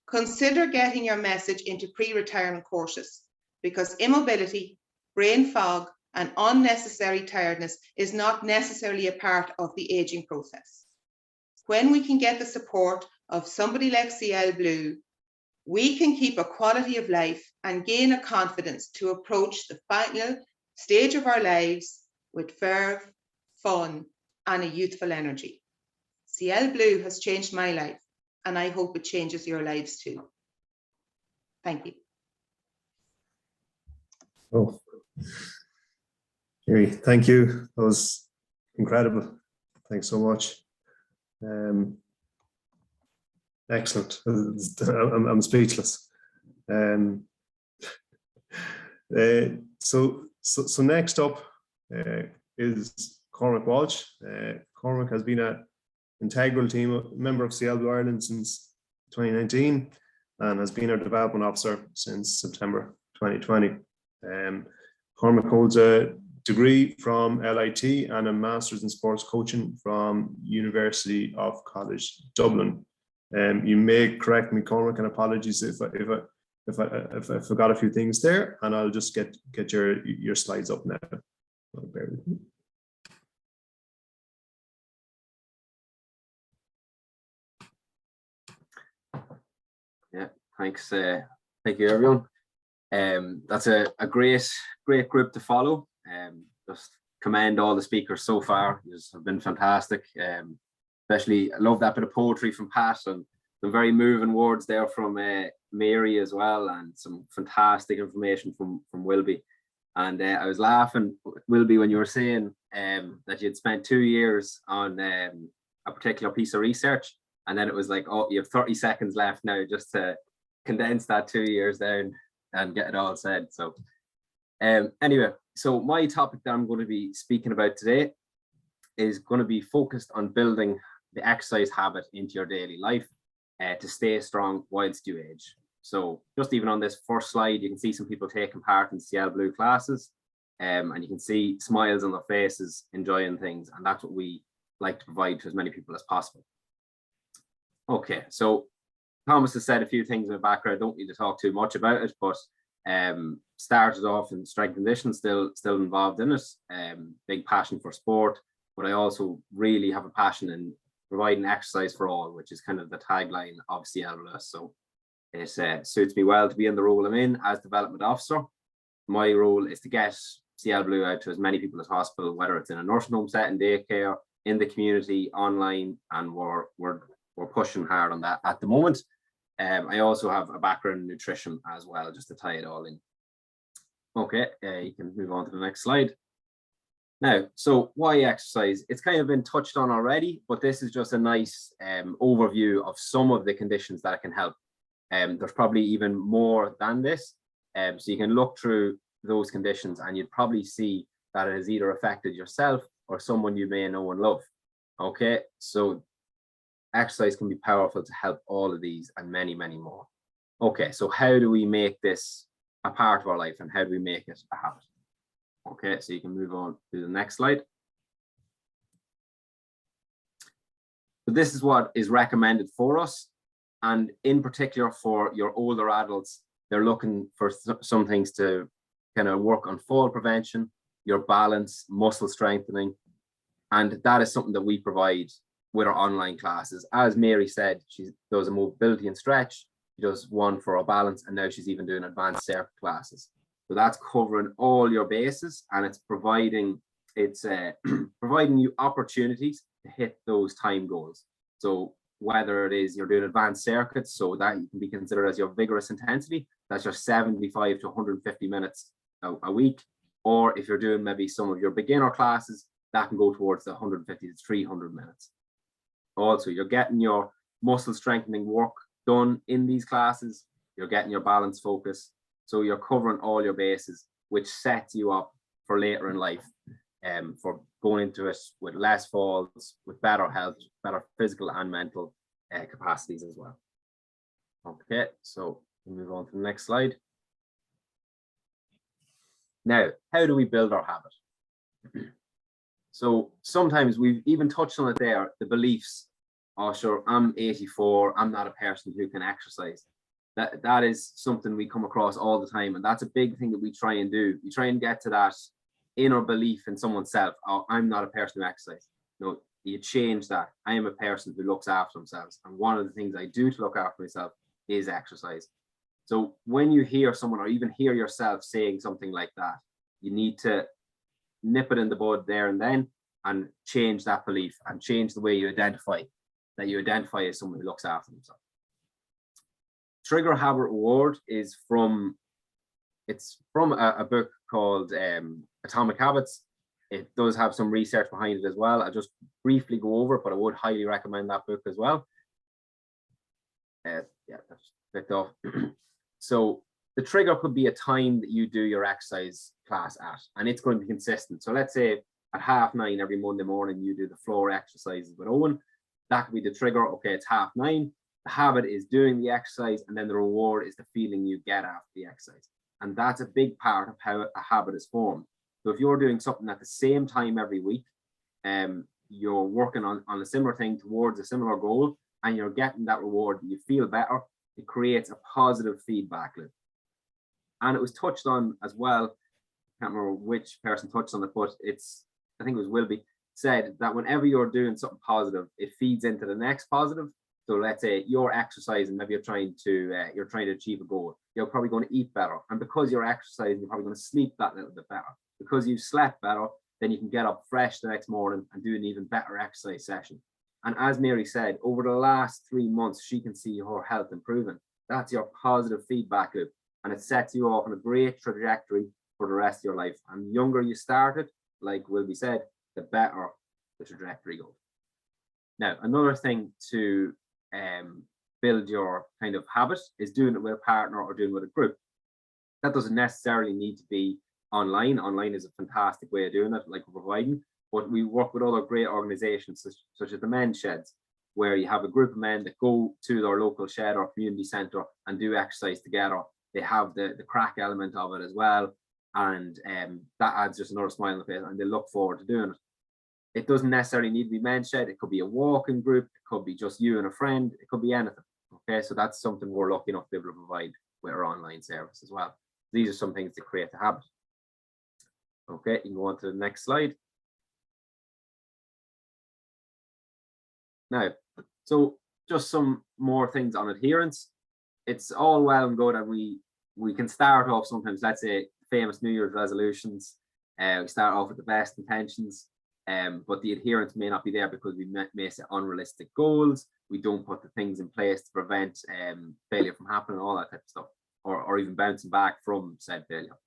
consider getting your message into pre-retirement courses, because immobility, brain fog, and unnecessary tiredness is not necessarily a part of the aging process. When we can get the support of somebody like Siel Bleu, we can keep a quality of life and gain a confidence to approach the final stage of our lives with verve, fun, and a youthful energy. Siel Bleu has changed my life, and I hope it changes your lives too. Thank you. Oh, Mary, thank you. That was incredible. Thanks so much. Excellent. I'm speechless. So next up is Cormac Walsh. Cormac has been an integral member of Siel Bleu Ireland since 2019 and has been our development officer since September 2020. Cormac holds a degree from LIT and a master's in sports coaching from University of College Dublin. You may correct me, Cormac, and apologies if I forgot a few things there, and I'll just get your slides up now. Bear with me. Yeah, thanks. Thank you, everyone. That's a great group to follow. Just commend all the speakers so far. You have been fantastic. Especially, I love that bit of poetry from Pat and some very moving words there from Mary as well, and some fantastic information from Wilby. And I was laughing, Wilby, when you were saying that you'd spent 2 years on a particular piece of research, and then it was like, oh, you have 30 seconds left now just to condense that 2 years down and get it all said. So anyway, so my topic that I'm going to be speaking about today is going to be focused on building the exercise habit into your daily life to stay strong whilst you age. So just even on this first slide, you can see some people taking part in Siel Bleu classes, and you can see smiles on their faces, enjoying things, and that's what we like to provide to as many people as possible. Okay, so Thomas has said a few things in the background. I don't need to talk too much about it, but started off in strength and conditioning, still involved in it. Big passion for sport, but I also really have a passion in providing exercise for all, which is kind of the tagline of Siel Bleu. So it suits me well to be in the role I'm in as development officer. My role is to get Siel Bleu out to as many people as possible, whether it's in a nursing home setting, daycare, in the community, online, and we're pushing hard on that at the moment. I also have a background in nutrition as well, just to tie it all in. Okay, you can move on to the next slide. Now, so why exercise? It's kind of been touched on already, but this is just a nice overview of some of the conditions that can help. There's probably even more than this. So you can look through those conditions and you'd probably see that it has either affected yourself or someone you may know and love. Okay, so exercise can be powerful to help all of these and many, many more. Okay, so how do we make this a part of our life and how do we make it a habit? Okay, so you can move on to the next slide. So this is what is recommended for us. And in particular for your older adults, they're looking for some things to kind of work on fall prevention, your balance, muscle strengthening. And that is something that we provide with our online classes. As Mary said, she does a mobility and stretch, she does one for our balance, and now she's even doing advanced circuit classes. So that's covering all your bases, and it's providing you opportunities to hit those time goals. So whether it is you're doing advanced circuits, so that you can be considered as your vigorous intensity, that's your 75 to 150 minutes a week, or if you're doing maybe some of your beginner classes, that can go towards the 150 to 300 minutes. Also, you're getting your muscle strengthening work done in these classes, you're getting your balance focus, so you're covering all your bases, which sets you up for later in life, for going into it with less falls, with better health, better physical and mental capacities as well. Okay, so we'll move on to the next slide. Now, how do we build our habit? So sometimes we've even touched on it there, the beliefs. Oh, sure, I'm 84, I'm not a person who can exercise. That is something we come across all the time, and that's a big thing that we try and do. We try and get to that inner belief in someone's self. Oh, I'm not a person who exercises. No, you change that. I am a person who looks after themselves, and one of the things I do to look after myself is exercise. So when you hear someone or even hear yourself saying something like that, you need to nip it in the bud there and then and change that belief and change the way you identify as someone who looks after themselves. Trigger Habit Reward is from a book called Atomic Habits. It does have some research behind it as well. I'll just briefly go over it, but I would highly recommend that book as well. Yeah, that's clicked off. So the trigger could be a time that you do your exercise class at, and it's going to be consistent. So let's say at 9:30 every Monday morning, you do the floor exercises with Owen. That could be the trigger. Okay, it's 9:30. The habit is doing the exercise, and then the reward is the feeling you get after the exercise. And that's a big part of how a habit is formed. So if you're doing something at the same time every week, you're working on a similar thing towards a similar goal, and you're getting that reward, you feel better, it creates a positive feedback loop. And it was touched on as well, I can't remember which person touched on it, but I think it was Wilby, said that whenever you're doing something positive, it feeds into the next positive. So let's say you're exercising, maybe you're trying to achieve a goal. You're probably going to eat better, and because you're exercising, you're probably going to sleep that little bit better. Because you've slept better, then you can get up fresh the next morning and do an even better exercise session. And as Mary said, over the last 3 months, she can see her health improving. That's your positive feedback loop, and it sets you off on a great trajectory for the rest of your life. And the younger you started, like Wilby said, the better the trajectory goes. Now, another thing to build your kind of habit is doing it with a partner or doing it with a group. That doesn't necessarily need to be online. Online is a fantastic way of doing it, like we're providing, but we work with other great organizations such as the men's sheds, where you have a group of men that go to their local shed or community center and do exercise together. They have the crack element of it as well, and that adds just another smile on the face, and they look forward to doing it. It doesn't necessarily need to be men's shed. It could be a walking group. It could be just you and a friend. It could be anything. Okay, so that's something we're lucky enough to be able to provide with our online service as well. These are some things to create a habit. Okay, you can go on to the next slide. Now, so just some more things on adherence. It's all well and good, and we can start off sometimes, let's say, famous New Year's resolutions. We start off with the best intentions, but the adherence may not be there because we may set unrealistic goals. We don't put the things in place to prevent failure from happening, all that type of stuff, or even bouncing back from said failure.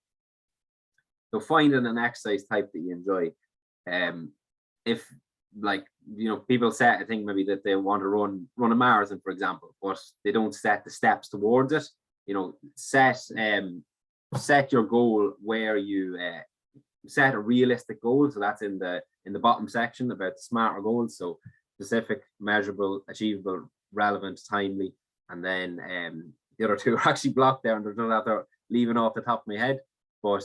So finding an exercise type that you enjoy. If, like, you know, people set a thing maybe that they want to run a marathon, for example, but they don't set the steps towards it. You know, set your goal where you set a realistic goal. So that's in the bottom section about the smarter goals. So specific, measurable, achievable, relevant, timely, and then the other two are actually blocked there, and there's none after leaving off the top of my head. But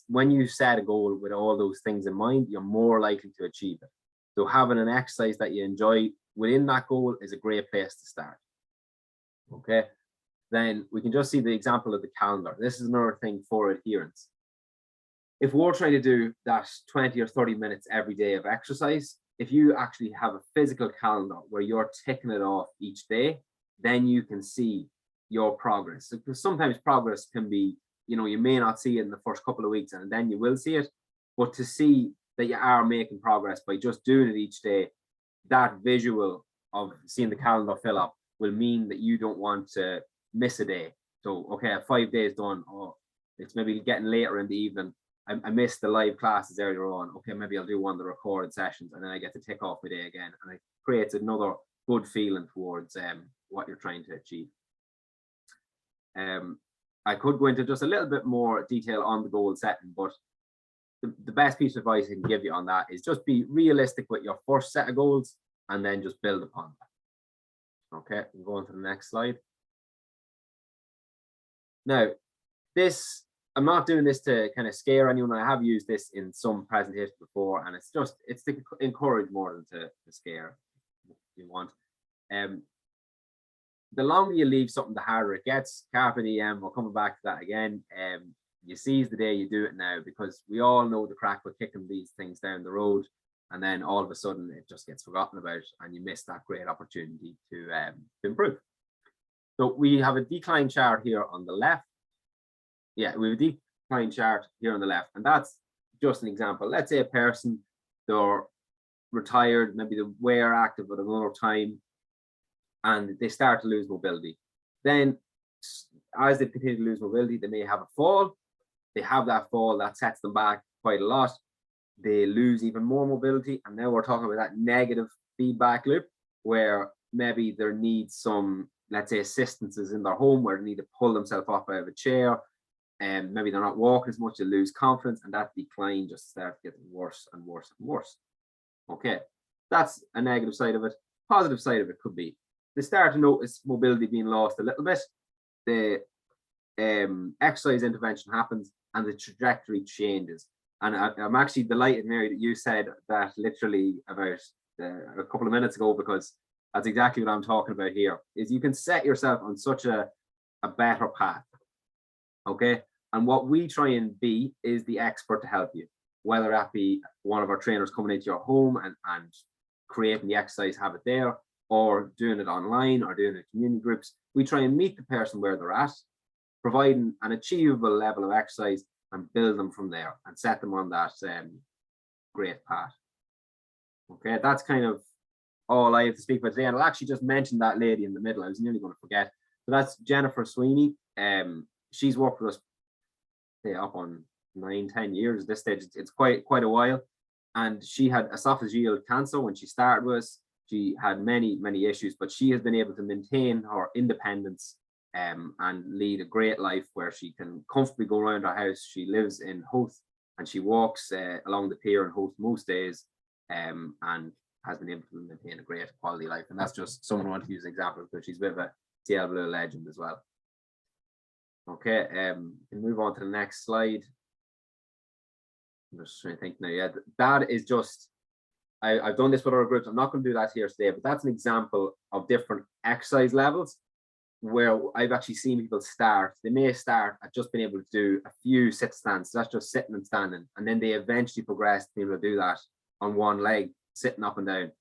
when you set a goal with all those things in mind, you're more likely to achieve it. So having an exercise that you enjoy within that goal is a great place to start. Okay, then we can just see the example of the calendar. This is another thing for adherence. If we're trying to do that 20 or 30 minutes every day of exercise, if you actually have a physical calendar where you're ticking it off each day, then you can see your progress. Because sometimes progress can be, you know, you may not see it in the first couple of weeks and then you will see it, but to see that you are making progress by just doing it each day, that visual of seeing the calendar fill up will mean that you don't want to miss a day. So, okay, 5 days done, oh, it's maybe getting later in the evening. I missed the live classes earlier on. Okay, maybe I'll do one of the recorded sessions, and then I get to tick off my day again. And it creates another good feeling towards what you're trying to achieve. I could go into just a little bit more detail on the goal setting, but the best piece of advice I can give you on that is just be realistic with your first set of goals and then just build upon that. Okay, we'll go on to the next slide. Now, I'm not doing this to kind of scare anyone. I have used this in some presentations before, and it's to encourage more than to scare, if you want. The longer you leave something, the harder it gets. Carpe diem, we're coming back to that again. You seize the day, you do it now, because we all know the crack with kicking these things down the road, and then all of a sudden it just gets forgotten about, and you miss that great opportunity to improve. So we have a decline chart here on the left. Yeah, we have a decline chart here on the left, and that's just an example. Let's say a person, they're retired, maybe they were active at another time, and they start to lose mobility. Then as they continue to lose mobility, they may have a fall. They have that fall, that sets them back quite a lot. They lose even more mobility, and now we're talking about that negative feedback loop where maybe there needs some, let's say, assistances in their home, where they need to pull themselves up out of a chair. and maybe they're not walking as much, they lose confidence, and that decline just starts getting worse and worse and worse. Okay, that's a negative side of it. Positive side of it could be they start to notice mobility being lost a little bit. The exercise intervention happens and the trajectory changes. And I'm actually delighted, Mary, that you said that literally about a couple of minutes ago, because that's exactly what I'm talking about here, is you can set yourself on such a better path. Okay, and what we try and be is the expert to help you, whether that be one of our trainers coming into your home and creating the exercise habit there, or doing it online, or doing it in community groups. We try and meet the person where they're at, providing an achievable level of exercise, and build them from there and set them on that great path. Okay, that's kind of all I have to speak about today. And I'll actually just mention that lady in the middle. I was nearly going to forget. So that's Jennifer Sweeney. She's worked with us up on 9-10 years at this stage. It's quite a while. And she had esophageal cancer when she started with us. She had many issues, but she has been able to maintain her independence and lead a great life where she can comfortably go around her house. She lives in Howth and she walks along the pier in Howth most days, and has been able to maintain a great quality life. And that's just someone I want to use an example because she's a bit of a Siel Bleu legend as well. Okay, can move on to the next slide. I'm just trying to think now. Yeah, that is just, I've done this with other groups. I'm not going to do that here today, but that's an example of different exercise levels where I've actually seen people start. They may start at just being able to do a few sit stands. So that's just sitting and standing. And then they eventually progress to be able to do that on one leg, sitting up and down.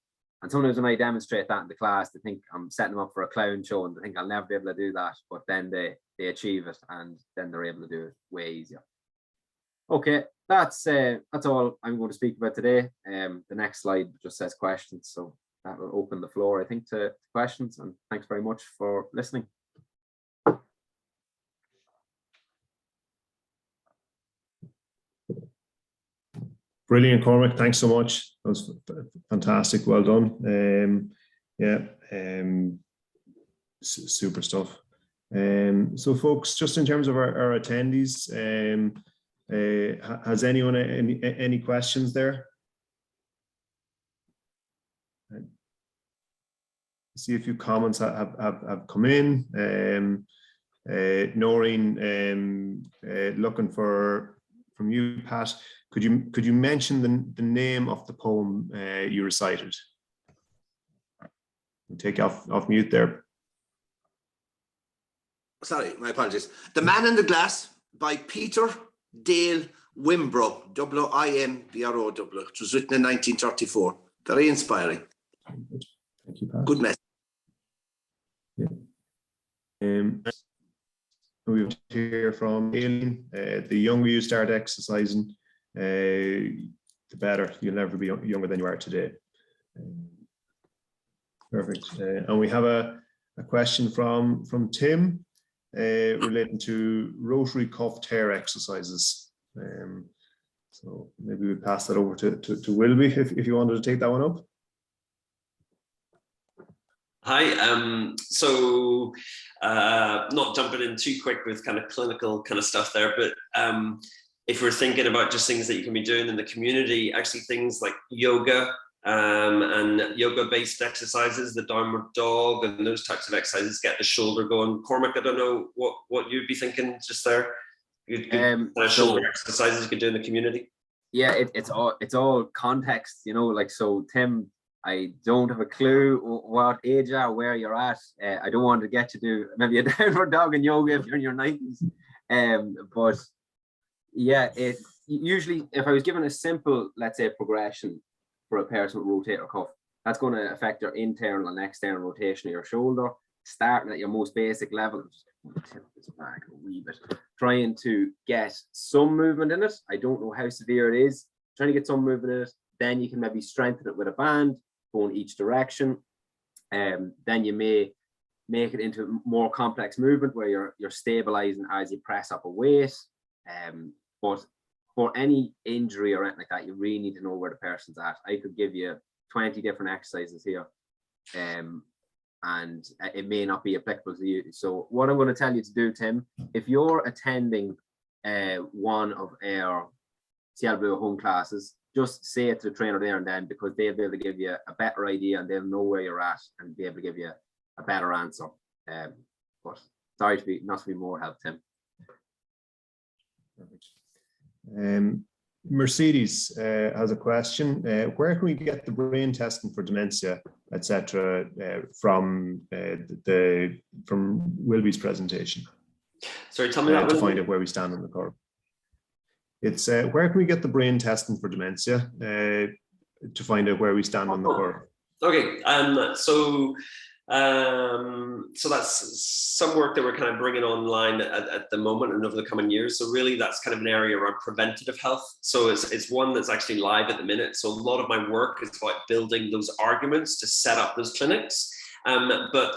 And sometimes when I demonstrate that in the class, they think I'm setting them up for a clown show and they think I'll never be able to do that. But then they achieve it and then they're able to do it way easier. Okay, that's all I'm going to speak about today. The next slide just says questions. So that will open the floor, I think, to questions. And thanks very much for listening. Brilliant, Cormac. Thanks so much. That was fantastic. Well done. Super stuff. So, folks, just in terms of our attendees, has anyone any questions there? See a few comments have come in. Noreen, looking from you, Pat. Could you mention the name of the poem you recited? Take off mute there. Sorry, my apologies. The Man in the Glass by Peter Dale Wimbro, W-I-M-B-R-O. It was written in 1934. Very inspiring. Thank you, Pat. Good message. Yeah. We want to hear from Aileen. The younger you start exercising, the better. You'll never be younger than you are today. Perfect. And we have a question from Tim relating to rotary cuff tear exercises. So maybe we pass that over to Wilby if you wanted to take that one up. Hi, so not jumping in too quick with kind of clinical kind of stuff there, but if we're thinking about just things that you can be doing in the community, actually things like yoga and yoga-based exercises, the downward dog and those types of exercises get the shoulder going. Cormac, I don't know what you'd be thinking just there. Good kind of shoulder exercises you could do in the community. Yeah, it's all context, you know, like, so Tim, I don't have a clue what age or where you're at. I don't want to get you to maybe a downward dog in yoga if you're in your 90s. But yeah, it usually, if I was given a simple, let's say, progression for a person with rotator cuff, that's going to affect your internal and external rotation of your shoulder, starting at your most basic level. Tip this back a wee bit, trying to get some movement in it. I don't know how severe it is. Trying to get some movement in it. Then you can maybe strengthen it with a band, go in each direction. Then you may make it into more complex movement where you're stabilizing as you press up a weight. But for any injury or anything like that, you really need to know where the person's at. I could give you 20 different exercises here, and it may not be applicable to you. So what I'm going to tell you to do, Tim, if you're attending one of our Siel Bleu home classes, just say it to the trainer there and then, because they'll be able to give you a better idea and they'll know where you're at and be able to give you a better answer. But sorry not to be more help, Tim. Mercedes has a question. Where can we get the brain testing for dementia, etc., from Wilby's presentation? Sorry, tell me that to find out where we stand on the curve. It's where can we get the brain testing for dementia to find out where we stand on the curve? Okay, so that's some work that we're kind of bringing online at the moment and over the coming years. So really that's kind of an area around preventative health. So it's one that's actually live at the minute. So a lot of my work is about building those arguments to set up those clinics. But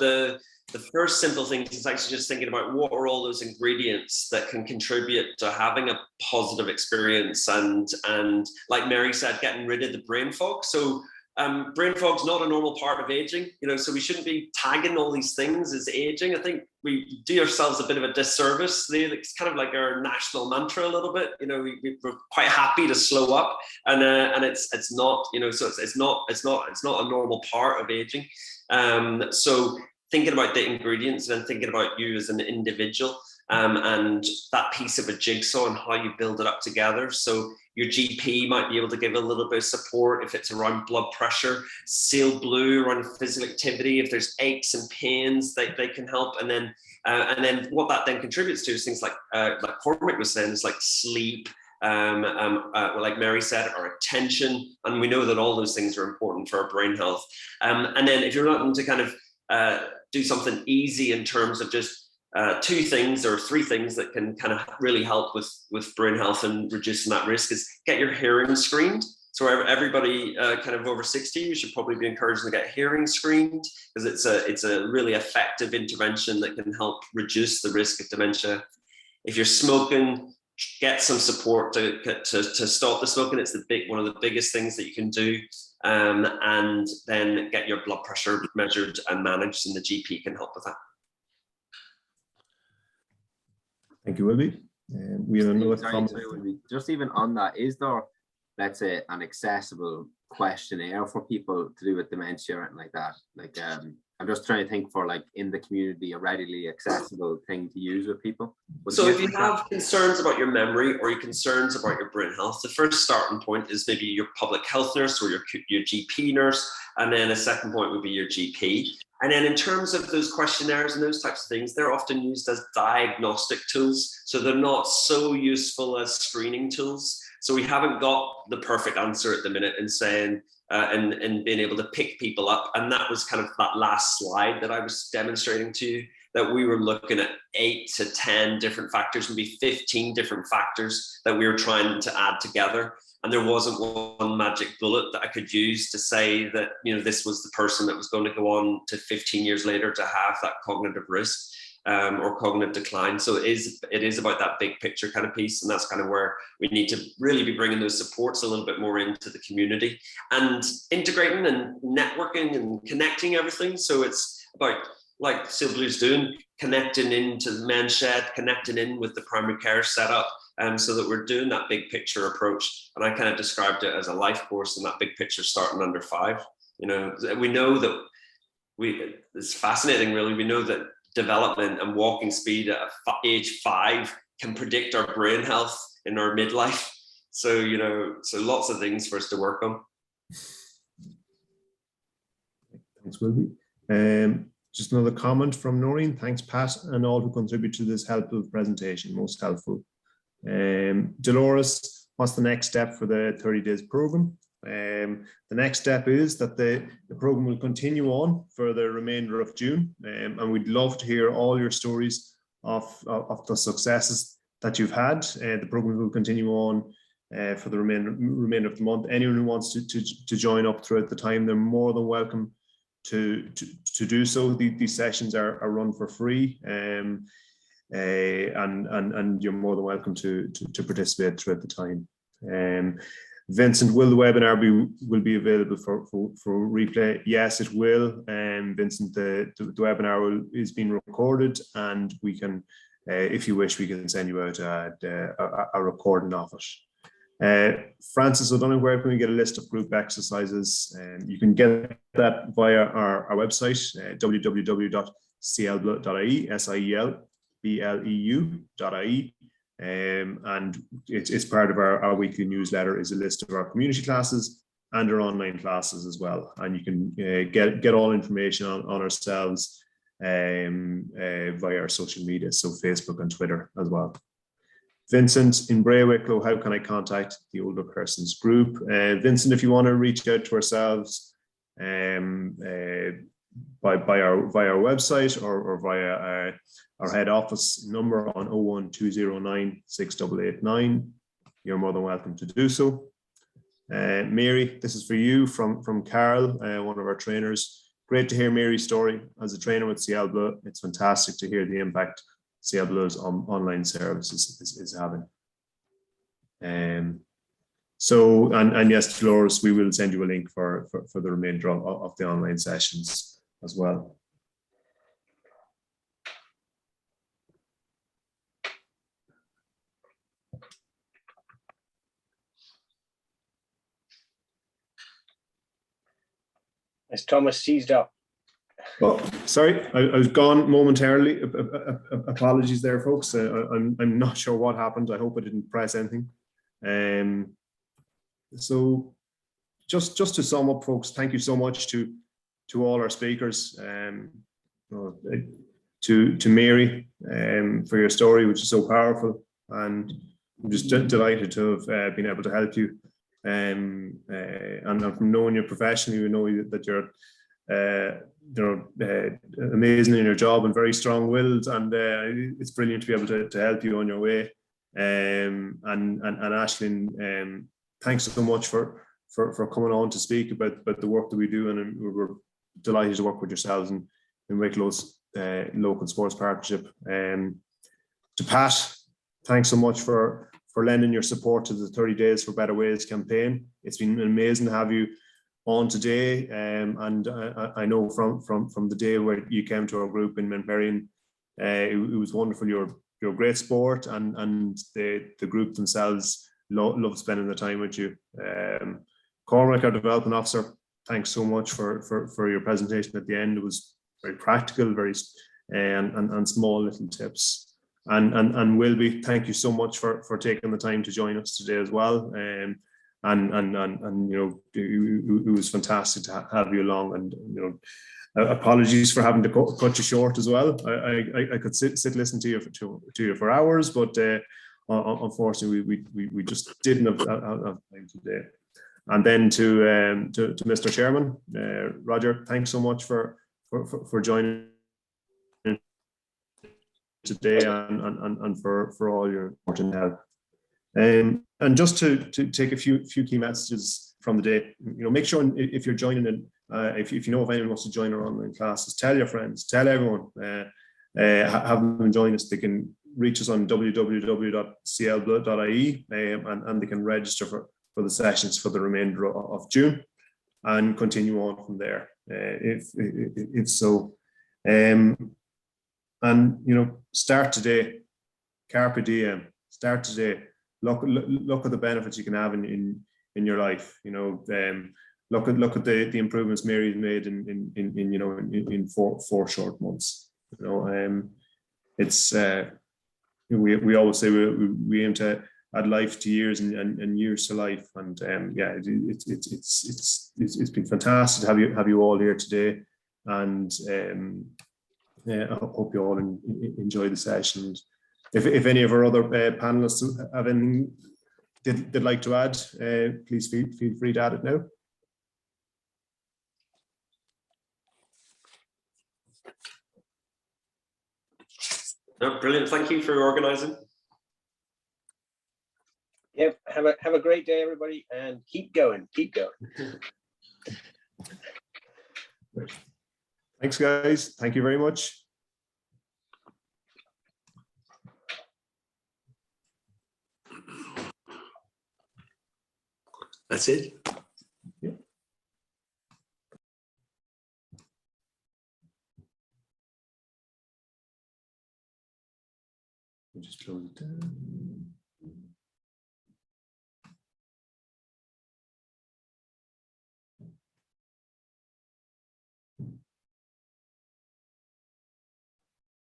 the first simple thing is actually just thinking about what are all those ingredients that can contribute to having a positive experience and like Mary said, getting rid of the brain fog. So brain fog's not a normal part of aging, so we shouldn't be tagging all these things as aging. I think we do ourselves a bit of a disservice. It's kind of like our national mantra a little bit. We're quite happy to slow up, and it's not, so it's not a normal part of aging. So thinking about the ingredients and thinking about you as an individual, and that piece of a jigsaw and how you build it up together. So your GP might be able to give a little bit of support if it's around blood pressure. Siel Bleu around physical activity. If there's aches and pains, they can help. And then what that then contributes to is things like Cormac was saying, is like sleep, like Mary said, our attention. And we know that all those things are important for our brain health. And then if you're looking to kind of do something easy in terms of just 2 things or 3 things that can kind of really help with brain health and reducing that risk is get your hearing screened. So everybody kind of over 60, you should probably be encouraged to get hearing screened, because it's a really effective intervention that can help reduce the risk of dementia. If you're smoking, get some support to stop the smoking. It's one of the biggest things that you can do. And then get your blood pressure measured and managed, and the GP can help with that. Thank you, Wilby. We have another comment. Just even on that, is there, let's say, an accessible questionnaire for people to do with dementia and like that? Like, I'm just trying to think for, like, in the community, a readily accessible thing to use with people. So if you have concerns about your memory or your concerns about your brain health, the first starting point is maybe your public health nurse or your GP nurse. And then a second point would be your GP. And then in terms of those questionnaires and those types of things, they're often used as diagnostic tools. So they're not so useful as screening tools. So we haven't got the perfect answer at the minute in saying, and being able to pick people up. And that was kind of that last slide that I was demonstrating to you, that we were looking at 8 to 10 different factors, maybe 15 different factors that we were trying to add together. And there wasn't one magic bullet that I could use to say that, this was the person that was going to go on to 15 years later to have that cognitive risk or cognitive decline. So it is about that big picture kind of piece. And that's kind of where we need to really be bringing those supports a little bit more into the community and integrating and networking and connecting everything. So it's about, like Siel Bleu's doing, connecting into the men's shed, connecting in with the primary care setup. So that we're doing that big picture approach. And I kind of described it as a life course, and that big picture starting under 5. We know that it's fascinating, really. We know that development and walking speed at age 5 can predict our brain health in our midlife. So, so lots of things for us to work on. Thanks, Wilby. Just another comment from Noreen. Thanks, Pat, and all who contribute to this helpful presentation. Most helpful. Dolores, what's the next step for the 30 days program? The next step is that the program will continue on for the remainder of June, and we'd love to hear all your stories of the successes that you've had. The program will continue on for the remainder of the month. Anyone who wants to join up throughout the time, they're more than welcome to do so. These sessions are run for free. And you're more than welcome to participate throughout the time. Vincent, will the webinar will be available for replay? Yes, it will. Vincent, the webinar is being recorded, and we can if you wish, we can send you out a recording of it. Francis O'Donoghue, where can we get a list of group exercises? You can get that via our website, www.sielbleu.ie, SIELBLEU.ie. And it's part of our weekly newsletter, is a list of our community classes and our online classes as well. And you can get all information on ourselves via our social media, so Facebook and Twitter as well. Vincent in Bleu, Wicklow, how can I contact the older persons group? Vincent, if you want to reach out to ourselves via our website or via our head office number on 01209 6889, you're more than welcome to do so. Mary, this is for you from Carol, one of our trainers. Great to hear Mary's story as a trainer with Siel Bleu. It's fantastic to hear the impact Siel Bleu's online services is having. So, and yes, Dolores, we will send you a link for the remainder of the online sessions as well. As Thomas seized up. Oh, sorry, I was gone momentarily. Apologies there, folks. I'm not sure what happened. I hope I didn't press anything. So just to sum up, folks, thank you so much to all our speakers, to Mary for your story, which is so powerful, and I'm just delighted to have been able to help you. And from knowing you professionally, we know that you're amazing in your job and very strong-willed, and it's brilliant to be able to help you on your way. And Aisling, thanks so much for coming on to speak about the work that we do, and we're delighted to work with yourselves in Wicklow's local sports partnership. To Pat, thanks so much for lending your support to the 30 Days for Better Ways campaign. It's been amazing to have you on today, and I know from the day where you came to our group in Menperion, it was wonderful. You're a great sport, and the group themselves love spending the time with you. Cormac, our development officer, thanks so much for your presentation at the end. It was very practical, very and small little tips. And Wilby, thank you so much for taking the time to join us today as well. And you know, it was fantastic to have you along. And you know, apologies for having to cut you short as well. I could sit listen to you for hours, but unfortunately we just didn't have time today. And then to Mr. Chairman, Roger, thanks so much for joining today and for all your important help. And just to take a few key messages from the day, you know, make sure if you're joining in, if you know if anyone wants to join our online classes, tell your friends, tell everyone, have them join us. They can reach us on www.sielbleu.ie and they can register for the sessions for the remainder of June and continue on from there if so. And you know, start today, carpe diem. Start today. Look at the benefits you can have in your life. You know, look at the improvements Mary's made in 4 short months. You know, it's we always say we aim to add life to years and years to life. And yeah, it's been fantastic to have you all here today. And I hope you all enjoy the session. If any of our other panelists have anything they'd like to add, please feel free to add it now. No, brilliant. Thank you for organising. Yep. Have a great day, everybody, and keep going. Keep going. Thanks, guys. Thank you very much. That's it. Yeah. Just close it down.